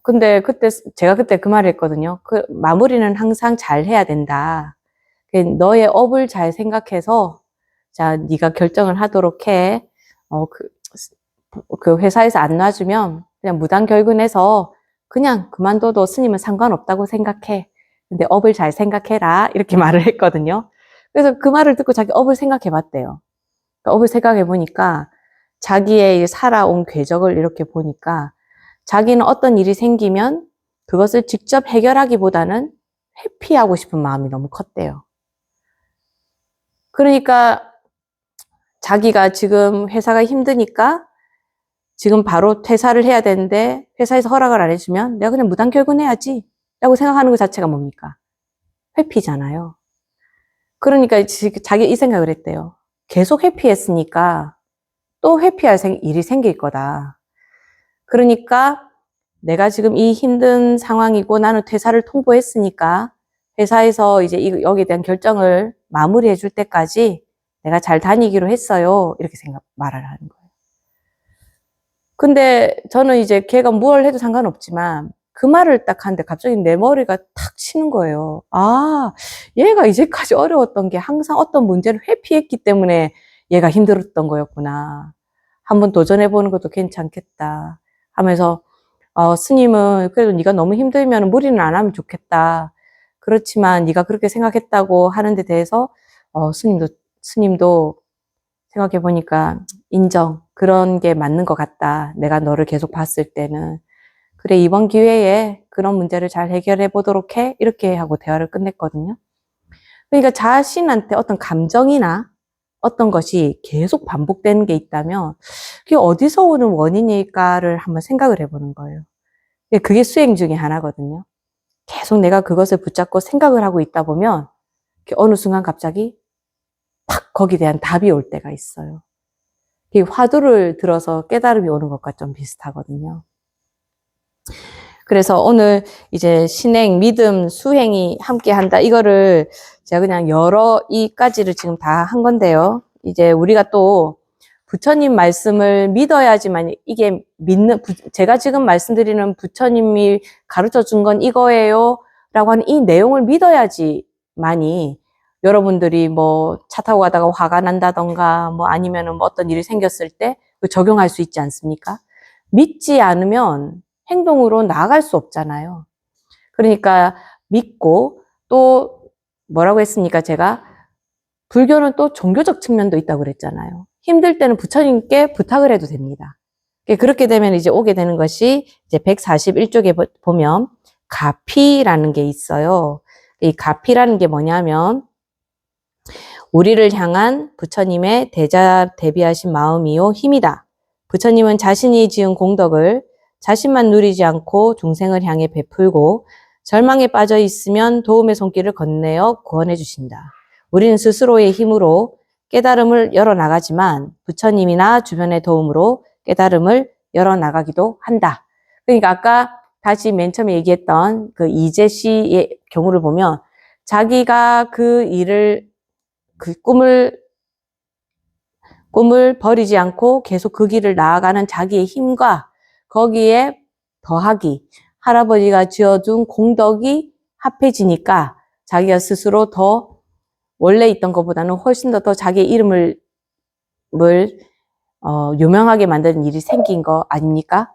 근데 제가 그때 그 말을 했거든요. 마무리는 항상 잘 해야 된다. 너의 업을 잘 생각해서 자, 네가 결정을 하도록 해. 그 회사에서 안 놔주면 그냥 무단결근해서 그냥 그만둬도 스님은 상관없다고 생각해. 근데 업을 잘 생각해라. 이렇게 말을 했거든요. 그래서 그 말을 듣고 자기 업을 생각해 봤대요. 업을 생각해 보니까 자기의 살아온 궤적을 이렇게 보니까 자기는 어떤 일이 생기면 그것을 직접 해결하기보다는 회피하고 싶은 마음이 너무 컸대요. 그러니까 자기가 지금 회사가 힘드니까 지금 바로 퇴사를 해야 되는데 회사에서 허락을 안 해주면 내가 그냥 무단 결근해야지 라고 생각하는 것 자체가 뭡니까? 회피잖아요. 그러니까 자기 이 생각을 했대요. 계속 회피했으니까 또 회피할 일이 생길 거다. 그러니까 내가 지금 이 힘든 상황이고 나는 퇴사를 통보했으니까 회사에서 이제 여기에 대한 결정을 마무리해 줄 때까지 내가 잘 다니기로 했어요. 이렇게 말을 하는 거예요. 근데 저는 이제 걔가 뭘 해도 상관없지만 그 말을 딱 하는데 갑자기 내 머리가 탁 치는 거예요. 아, 얘가 이제까지 어려웠던 게 항상 어떤 문제를 회피했기 때문에 얘가 힘들었던 거였구나. 한번 도전해보는 것도 괜찮겠다 하면서 스님은 그래도 네가 너무 힘들면 무리는 안 하면 좋겠다. 그렇지만 네가 그렇게 생각했다고 하는 데 대해서 스님도 생각해보니까 인정. 그런 게 맞는 것 같다. 내가 너를 계속 봤을 때는. 그래, 이번 기회에 그런 문제를 잘 해결해 보도록 해. 이렇게 하고 대화를 끝냈거든요. 그러니까 자신한테 어떤 감정이나 어떤 것이 계속 반복되는 게 있다면 그게 어디서 오는 원인일까를 한번 생각을 해보는 거예요. 그게 수행 중에 하나거든요. 계속 내가 그것을 붙잡고 생각을 하고 있다 보면 어느 순간 갑자기 팍 거기에 대한 답이 올 때가 있어요. 화두를 들어서 깨달음이 오는 것과 좀 비슷하거든요. 그래서 오늘 이제 신행, 믿음, 수행이 함께 한다. 이거를 제가 그냥 여러 이까지를 지금 다 한 건데요. 이제 우리가 또 부처님 말씀을 믿어야지만 이게 제가 지금 말씀드리는 부처님이 가르쳐 준 건 이거예요. 라고 하는 이 내용을 믿어야지만이 여러분들이 뭐 차 타고 가다가 화가 난다던가 뭐 아니면은 뭐 어떤 일이 생겼을 때 적용할 수 있지 않습니까? 믿지 않으면 행동으로 나아갈 수 없잖아요. 그러니까 믿고 또 뭐라고 했습니까? 제가 불교는 또 종교적 측면도 있다고 그랬잖아요. 힘들 때는 부처님께 부탁을 해도 됩니다. 그렇게 되면 이제 오게 되는 것이 이제 141쪽에 보면 가피라는 게 있어요. 이 가피라는 게 뭐냐면 우리를 향한 부처님의 대비하신 마음이요 힘이다. 부처님은 자신이 지은 공덕을 자신만 누리지 않고 중생을 향해 베풀고 절망에 빠져 있으면 도움의 손길을 건네어 구원해 주신다. 우리는 스스로의 힘으로 깨달음을 열어나가지만 부처님이나 주변의 도움으로 깨달음을 열어나가기도 한다. 그러니까 아까 다시 맨 처음에 얘기했던 그 이재 씨의 경우를 보면 자기가 그 꿈을 버리지 않고 계속 그 길을 나아가는 자기의 힘과 거기에 더하기 할아버지가 지어둔 공덕이 합해지니까 자기가 스스로 더 원래 있던 것보다는 훨씬 더 자기의 이름을 유명하게 만드는 일이 생긴 거 아닙니까?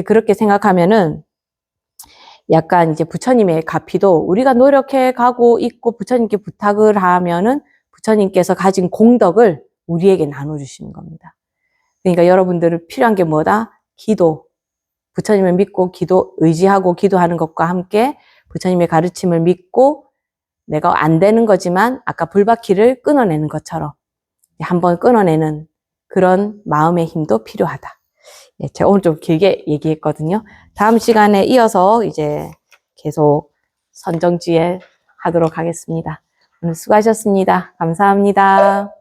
그렇게 생각하면은 약간 이제 부처님의 가피도 우리가 노력해 가고 있고 부처님께 부탁을 하면은 부처님께서 가진 공덕을 우리에게 나눠주시는 겁니다. 그러니까 여러분들은 필요한 게 뭐다? 기도. 부처님을 믿고 의지하고 기도하는 것과 함께 부처님의 가르침을 믿고 내가 안 되는 거지만 아까 불바퀴를 끊어내는 것처럼 한번 끊어내는 그런 마음의 힘도 필요하다. 제가 오늘 좀 길게 얘기했거든요. 다음 시간에 이어서 이제 계속 선정지혜 하도록 하겠습니다. 오늘 수고하셨습니다. 감사합니다.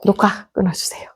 녹화 끊어주세요.